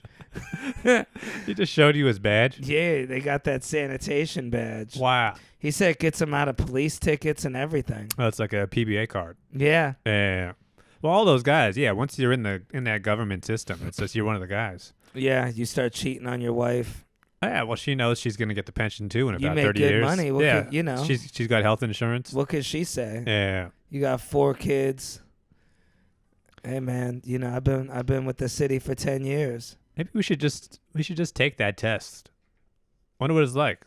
He just showed you his badge? Yeah, they got that sanitation badge. Wow. He said it gets him out of police tickets and everything. Oh, it's like a PBA card. Yeah. Yeah. Well, all those guys, once you're in that government system, it's just you're one of the guys. Yeah, you start cheating on your wife. Yeah, well, she knows she's going to get the pension too in You about make 30 good years. money. What Yeah, could- she's got health insurance. What could she say? Yeah. You got 4 kids. Hey, man, I've been with the city for 10 years. Maybe we should just take that test. Wonder what it's like.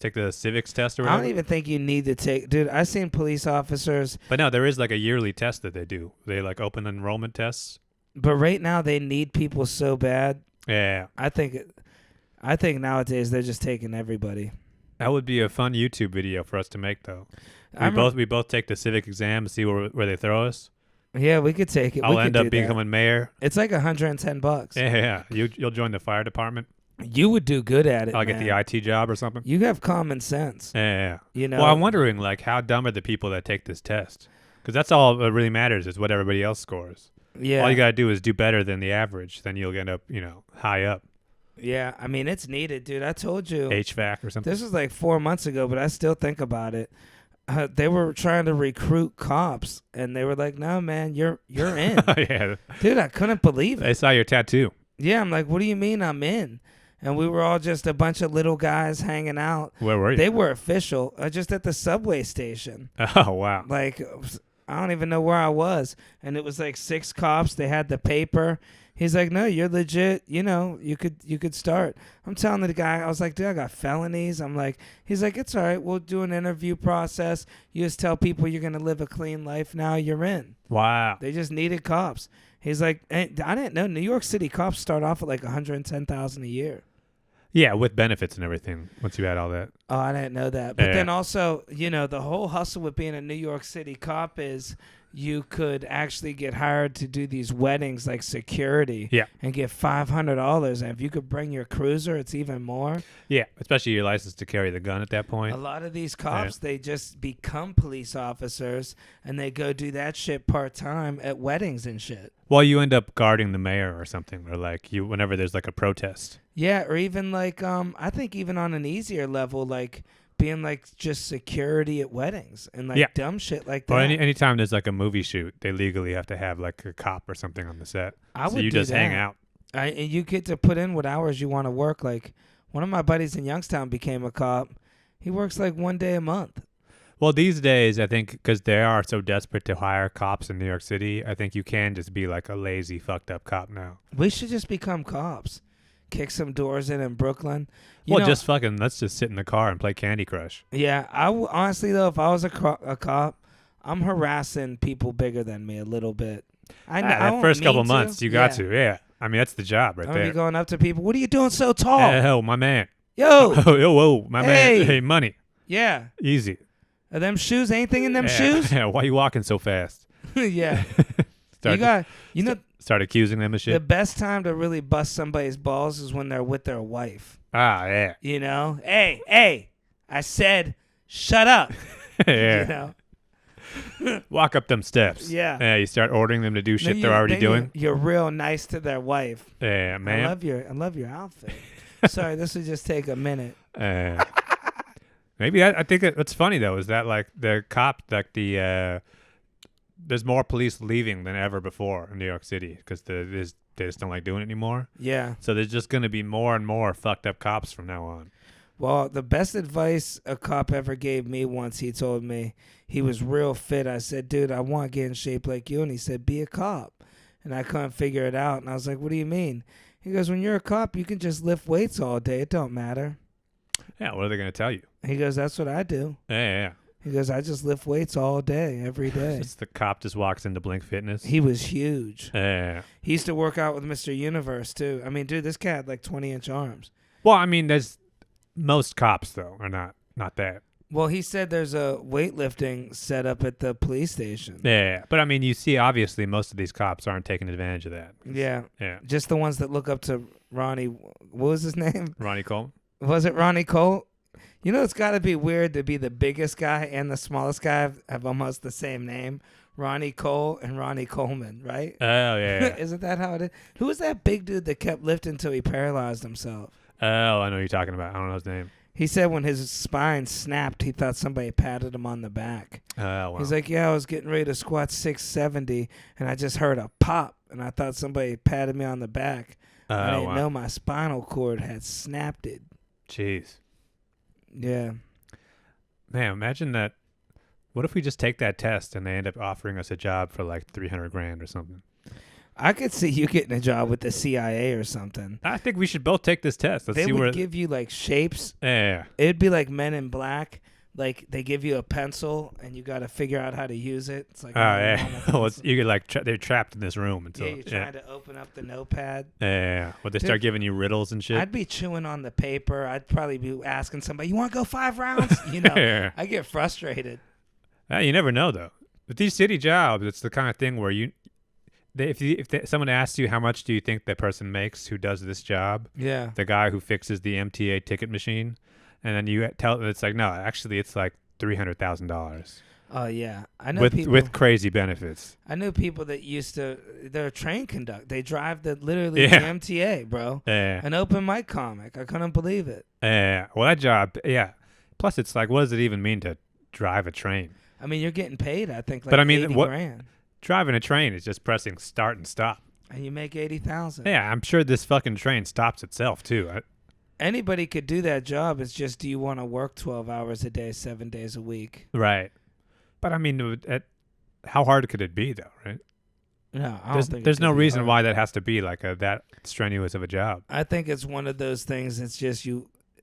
Take the civics test or I whatever. don't even think you need to take... Dude, I've seen police officers, But no, there is like a yearly test that they do. They like open enrollment tests. but right now they need people so bad. Yeah. I think nowadays they're just taking everybody. That would be a fun YouTube video for us to make though. I We both take the civic exam and see where they throw us. Yeah, we could take it. I'll We could end up do that. becoming mayor. It's like $110. Yeah. You'll join the fire department. You would do good at it. I'll get the man. IT job or something. You have common sense. Yeah. Well, Well, I'm wondering like how dumb are the people that take this test? Because that's all that really matters is what everybody else scores. Yeah. All you gotta do is do better than the average. Then you'll end up high up. Yeah, I mean, it's needed, dude. I told you. HVAC or something. This was like 4 months ago, but I still think about it. They were trying to recruit cops, and they were like, "No, man, you're in." Yeah. Dude, I couldn't believe They it. saw your tattoo. Yeah, I'm like, "What do you mean I'm in?" And we were all just a bunch of little guys hanging out. Where were you? They were official, just at the subway station. Oh wow. Like, I don't even know where I was. And it was like 6 cops. They had the paper. He's like, "No, you're legit. You could start." I'm telling the guy, I was like, "Dude, I got felonies." I'm like, he's like, "It's all right. We'll do an interview process. You just tell people you're going to live a clean life. Now you're in." Wow. They just needed cops. He's like, and I didn't know New York City cops start off at like $110,000 a year. Yeah, with benefits and everything. Once you add all that. Oh, I didn't know that. But Yeah. then also, the whole hustle with being a New York City cop is you could actually get hired to do these weddings like security and get $500. And if you could bring your cruiser, it's even more. Yeah, especially your license to carry the gun at that point. A lot of these cops, they just become police officers and they go do that shit part-time at weddings and shit. Well, you end up guarding the mayor or something, or like whenever there's like a protest. Yeah, or even like I think even on an easier level, like being like just security at weddings and like dumb shit like that. Or anytime there's like a movie shoot, they legally have to have like a cop or something on the set. I so would you do just hang that. out. And you get to put in what hours you want to work. Like one of my buddies in Youngstown became a cop. He works like 1 day a month. Well, these days, I think because they are so desperate to hire cops in New York City, I think you can just be like a lazy, fucked up cop now. We should just become cops. Kick some doors in Brooklyn. You know, Just fucking, let's just sit in the car and play Candy Crush. yeah, honestly though, if I was a cop, I'm harassing people bigger than me a little bit. I know. That first couple months, you got to. Yeah. I mean, that's the job right I'm there. gonna be going up to people. What are you doing so tall? Oh, my man. Yo. Oh, whoa, my Hey. man. Hey, money. Yeah. Easy. Are them shoes? Anything in them Yeah. shoes? Yeah, why you walking so fast? Yeah. Start, You know, start accusing them of the shit. best time to really bust somebody's balls is when they're with their wife. Yeah. You know? Hey, I said, shut up. Yeah. You know? Walk up them steps. Yeah. Yeah, you start ordering them to do shit Then they're already then doing. You're real nice to their wife. Yeah, man. I love your outfit. Sorry, this would just take a minute. Maybe I think what's funny though is that like the cop, like there's more police leaving than ever before in New York City because they just don't like doing it anymore. Yeah. So there's just going to be more and more fucked up cops from now on. Well, the best advice a cop ever gave me once, he told me, he was real fit. I said, dude, I want to get in shape like you. And he said, be a cop. And I couldn't figure it out. And I was like, what do you mean? He goes, when you're a cop, you can just lift weights all day. It don't matter. Yeah, what are they going to tell you? He goes, that's what I do. Yeah. He goes, I just lift weights all day, every day. Just the cop just walks into Blink Fitness. He was huge. Yeah. He used to work out with Mr. Universe, too. I mean, dude, this cat had like 20-inch arms. Well, I mean, there's most cops though are not that. Well, he said there's a weightlifting set up at the police station. Yeah, but I mean, you see, obviously, most of these cops aren't taking advantage of that. Yeah. Yeah. Just the ones that look up to Ronnie. What was his name? Ronnie Cole. Was it Ronnie Cole? You know, it's got to be weird to be the biggest guy and the smallest guy have almost the same name. Ronnie Cole and Ronnie Coleman, right? Oh, yeah. Isn't that how it is? Who was that big dude that kept lifting until he paralyzed himself? Oh, I know what you're talking about. I don't know his name. He said when his spine snapped, he thought somebody patted him on the back. Oh, wow. He's like, yeah, I was getting ready to squat 670, and I just heard a pop, and I thought somebody patted me on the back. I didn't know my spinal cord had snapped it. Jeez. Yeah. Man, imagine that. What if we just take that test and they end up offering us a job for like $300,000 or something? I could see you getting a job with the CIA or something. I think we should both take this test. Let's They see would where. give you like shapes. Yeah. It'd be like Men in Black. Like they give you a pencil and you got to figure out how to use it. It's like Oh, yeah. Well, you get like they're trapped in this room until. yeah, you're trying to open up the notepad. Yeah. Well, they start giving you riddles and shit. I'd be chewing on the paper. I'd probably be asking somebody, "You want to go 5 rounds?" You know, Yeah. I get frustrated. You never know though. With these city jobs, it's the kind of thing where if someone asks you how much do you think the person makes who does this job, Yeah. the guy who fixes the MTA ticket machine, and then you tell them it's like, no, actually it's like $300,000 Oh yeah, I know with people with crazy benefits. I knew people that used to. They're train conduct. They drive literally Yeah. the MTA, bro. Yeah. An open mic comic. I couldn't believe it. Well, that job, yeah. Plus, it's like, what does it even mean to drive a train? I mean, you're getting paid. I think like But I mean, 80 what- grand, Driving a train is just pressing start and stop. and you make 80,000. Yeah, I'm sure this fucking train stops itself too. Anybody could do that job. It's just, do you want to work 12 hours a day, 7 days a week? Right. But I mean, how hard could it be though, right? No, I don't think There's it no could be reason hard. why that has to be like that strenuous of a job. I think it's one of those things. It's just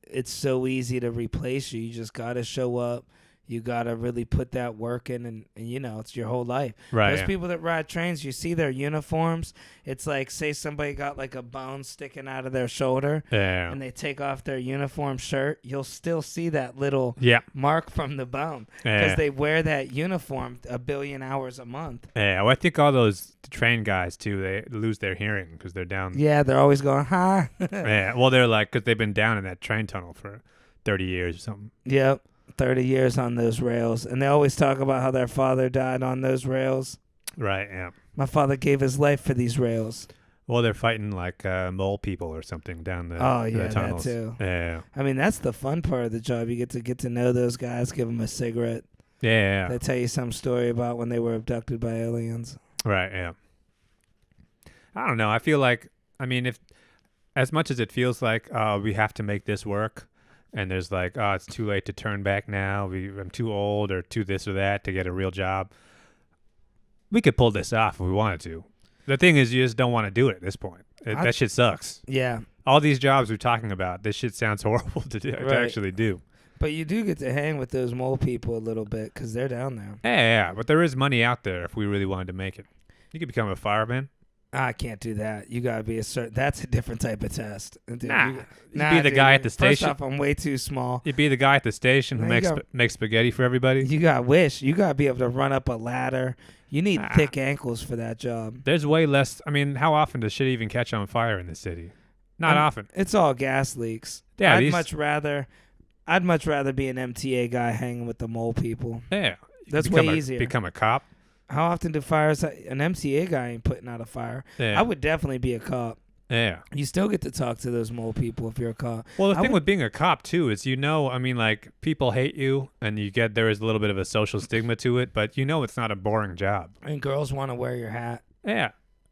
it's so easy to replace you. You just got to show up. You got to really put that work in, and you know, it's your whole life. Right. Those Yeah. people that ride trains, you see their uniforms. It's like, say somebody got like a bone sticking out of their shoulder, Yeah. and they take off their uniform shirt. You'll still see that little Yeah. mark from the bone because Yeah. they wear that uniform 1 billion hours a month. Yeah. Well, I think all those train guys too, they lose their hearing because they're down. Yeah, they're always going, "Hi." Yeah. Well, they're like, because they've been down in that train tunnel for 30 years or something. Yep. 30 years on those rails. And they always talk about how their father died on those rails. Right. Yeah. My father gave his life for these rails. Well, they're fighting like mole people or something down the Oh, the yeah, that tunnels. too. Yeah. I mean, that's the fun part of the job. You get to know those guys, give them a cigarette. Yeah. They tell you some story about when they were abducted by aliens. Right. Yeah. I don't know. I feel like, I mean, if as much as it feels like we have to make this work, and there's like, oh, it's too late to turn back now. I'm too old or too this or that to get a real job. We could pull this off if we wanted to. The thing is, you just don't want to do it at this point. That shit sucks. Yeah. All these jobs we're talking about, this shit sounds horrible to actually do. But you do get to hang with those mole people a little bit because they're down there. Yeah, but there is money out there if we really wanted to make it. You could become a fireman. I can't do that. You gotta be a certain. That's a different type of test. Dude, You'd be the guy at the station. First off, I'm way too small. You'd be the guy at the station who makes spaghetti for everybody. You gotta wish. You gotta be able to run up a ladder. You need thick ankles for that job. There's way less. I mean, how often does shit even catch on fire in the city? Not often. It's all gas leaks. Yeah, I'd much rather be an MTA guy hanging with the mole people. Yeah, that's way easier. Become a cop. How often do fires? An MTA guy ain't putting out a fire. Yeah. I would definitely be a cop. Yeah. You still get to talk to those mole people if you're a cop. Well, the thing with being a cop too is, I mean, like, people hate you, and there is a little bit of a social stigma to it, but it's not a boring job. And girls want to wear your hat. Yeah.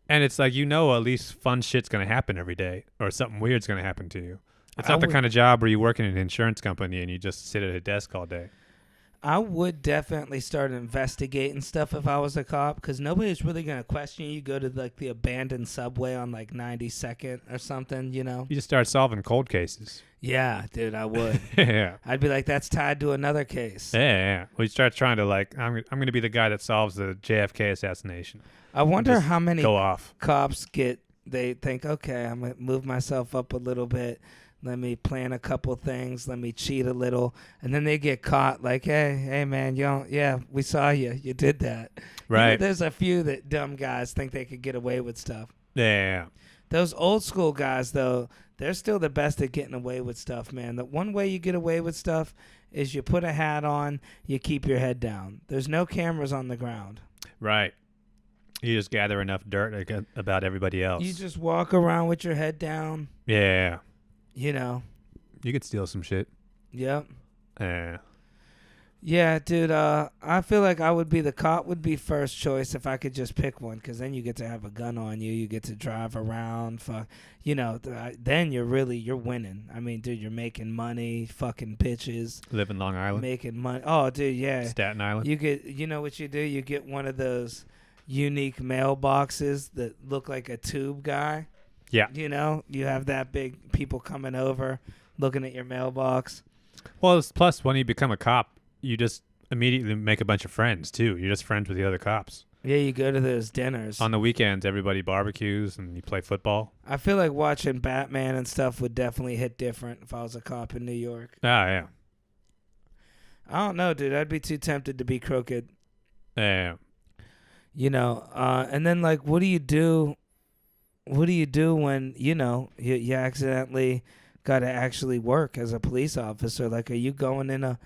And it's like, at least fun shit's gonna happen every day, or something weird's gonna happen to you. It's not the kind of job where you work in an insurance company and you just sit at a desk all day. I would definitely start investigating stuff if I was a cop, because nobody's really going to question you. You go to like the abandoned subway on like 92nd or something, You just start solving cold cases. Yeah, dude, I would. Yeah. I'd be like, that's tied to another case. Yeah. Well, you start trying to I'm going to be the guy that solves the JFK assassination. I wonder how many cops they think, okay, I'm going to move myself up a little bit. Let me plan a couple things. Let me cheat a little. And then they get caught like, hey, man, we saw you. You did that. Right. There's a few that dumb guys think they could get away with stuff. Yeah. Those old school guys, though, they're still the best at getting away with stuff, man. The one way you get away with stuff is you put a hat on, you keep your head down. There's no cameras on the ground. Right. You just gather enough dirt about everybody else. You just walk around with your head down. Yeah. You could steal some shit. Yep. Yeah. Yeah, dude. I feel like the cop would be first choice if I could just pick one, because then you get to have a gun on you. You get to drive around. Then you're winning. I mean, dude, you're making money, fucking bitches. Live in Long Island. Making money. Oh, dude, yeah. Staten Island. You know what you do? You get one of those unique mailboxes that look like a tube guy. Yeah. You have that big people coming over, looking at your mailbox. Well, plus when you become a cop, you just immediately make a bunch of friends too. You're just friends with the other cops. Yeah, you go to those dinners. On the weekends, everybody barbecues and you play football. I feel like watching Batman and stuff would definitely hit different if I was a cop in New York. Ah, yeah. I don't know, dude. I'd be too tempted to be crooked. Yeah. And then like, what do you do? What do you do when, you accidentally got to actually work as a police officer? Like, are you going in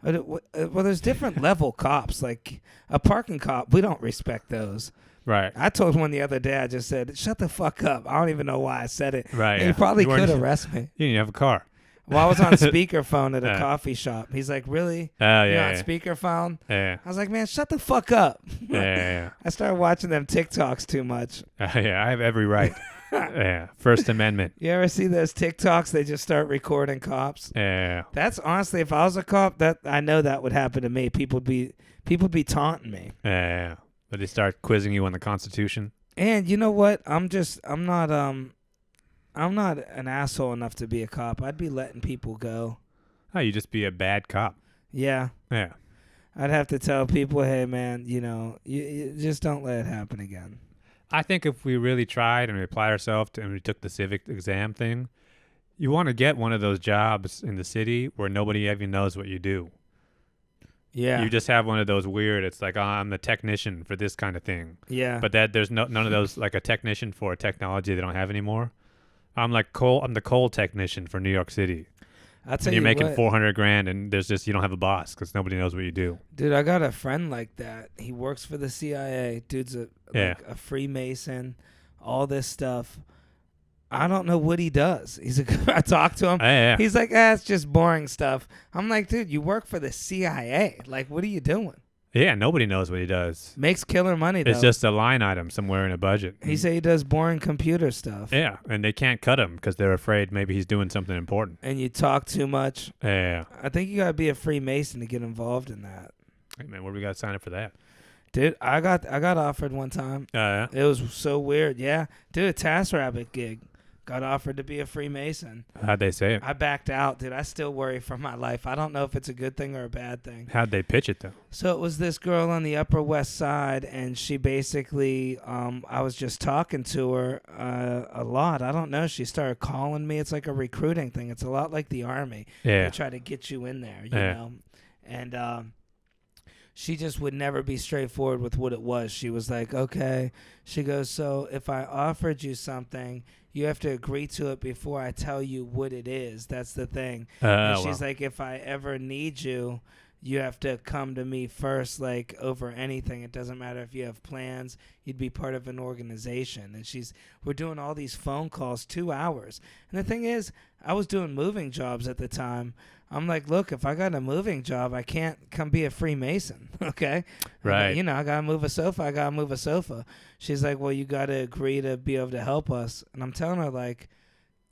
well, there's different level cops. Like a parking cop, we don't respect those. Right. I told one the other day, I just said, shut the fuck up. I don't even know why I said it. Right. He probably could arrest me. You didn't have a car. Well, I was on speakerphone at a coffee shop. He's like, really? Oh, yeah. You're on speakerphone? Yeah. I was like, man, shut the fuck up. Yeah. I started watching them TikToks too much. Yeah, I have every right. Yeah. First Amendment. You ever see those TikToks? They just start recording cops. Yeah. That's honestly, if I was a cop, I know that would happen to me. People would be taunting me. Yeah. But they start quizzing you on the Constitution. And you know what? I'm not an asshole enough to be a cop. I'd be letting people go. Oh, you just be a bad cop. Yeah. Yeah. I'd have to tell people, hey, man, you just don't let it happen again. I think if we really tried and we applied ourselves and we took the civic exam thing, you want to get one of those jobs in the city where nobody even knows what you do. Yeah. You just have one of those weird, it's like, I'm the technician for this kind of thing. Yeah. But there's none of those, like a technician for a technology they don't have anymore. I'm the coal technician for New York City. I'll tell you're making what, $400,000 and you don't have a boss because nobody knows what you do. Dude, I got a friend like that. He works for the CIA. Dude's a Freemason, all this stuff. I don't know what he does. I talked to him. Yeah. He's like, it's just boring stuff. I'm like, dude, you work for the CIA. Like, what are you doing? Yeah, nobody knows what he does. Makes killer money though. It's just a line item somewhere in a budget. He said he does boring computer stuff. Yeah, and they can't cut him because they're afraid maybe he's doing something important. And you talk too much. Yeah. I think you gotta be a Freemason to get involved in that. Hey man, where do we got to sign up for that? Dude, I got offered one time. Yeah. It was so weird. Yeah, dude, a TaskRabbit gig. Got offered to be a Freemason. How'd they say it? I backed out, dude. I still worry for my life. I don't know if it's a good thing or a bad thing. How'd they pitch it though? So it was this girl on the Upper West Side, and she basically, I was just talking to her a lot. I don't know. She started calling me. It's like a recruiting thing. It's a lot like the Army. Yeah. They try to get you in there, you know. And she just would never be straightforward with what it was. She was like, okay. She goes, so if I offered you something, you have to agree to it before I tell you what it is. That's the thing. And she's like, if I ever need you, you have to come to me first, like over anything. It doesn't matter if you have plans. You'd be part of an organization. And we're doing all these phone calls, 2 hours. And the thing is, I was doing moving jobs at the time. I'm like, look, if I got a moving job, I can't come be a Freemason, okay? Right. You know, I got to move a sofa. She's like, well, you got to agree to be able to help us. And I'm telling her, like,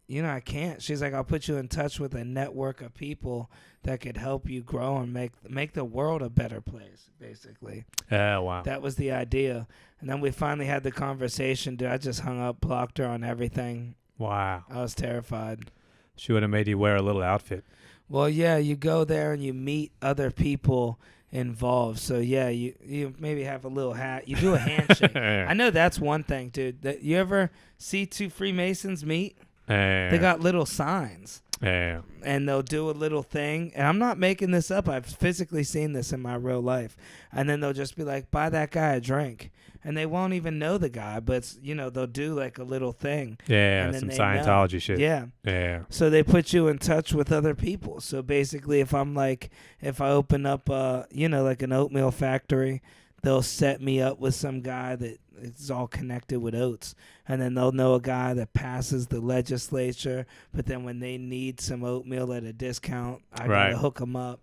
you know, I can't. She's like, I'll put you in touch with a network of people that could help you grow and make the world a better place, basically. Oh, wow. That was the idea. And then we finally had the conversation. Dude, I just hung up, blocked her on everything. Wow. I was terrified. She would have made you wear a little outfit. Well, yeah, you go there and you meet other people involved. So, yeah, you maybe have a little hat. You do a handshake. I know that's one thing, dude. That you ever see two Freemasons meet? They got little signs. Yeah. And they'll do a little thing. And I'm not making this up. I've physically seen this in my real life. And then they'll just be like, buy that guy a drink. And they won't even know the guy. But, they'll do like a little thing. Yeah, and some Scientology shit. Yeah. Yeah. So they put you in touch with other people. So basically, if I open up, like an oatmeal factory, they'll set me up with some guy that is all connected with oats. And then they'll know a guy that passes the legislature. But then when they need some oatmeal at a discount, I got to hook them up.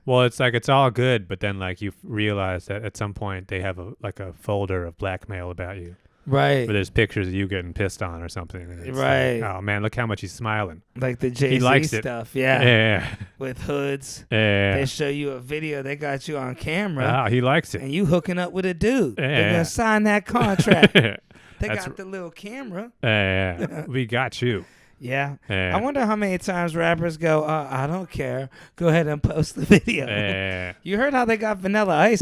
Well, it's like it's all good, but then like you realize that at some point they have a folder of blackmail about you. Right. Where there's pictures of you getting pissed on or something. And it's right. Like, oh, man, look how much he's smiling. Like the Jay-Z stuff. Yeah. Yeah. With hoods. Yeah. They show you a video. They got you on camera. Oh, he likes it. And you hooking up with a dude. Yeah. They're going to sign that contract. They got the little camera. Yeah. We got you. Yeah. Yeah. I wonder how many times rappers go, I don't care. Go ahead and post the video. Yeah. You heard how they got Vanilla Ice.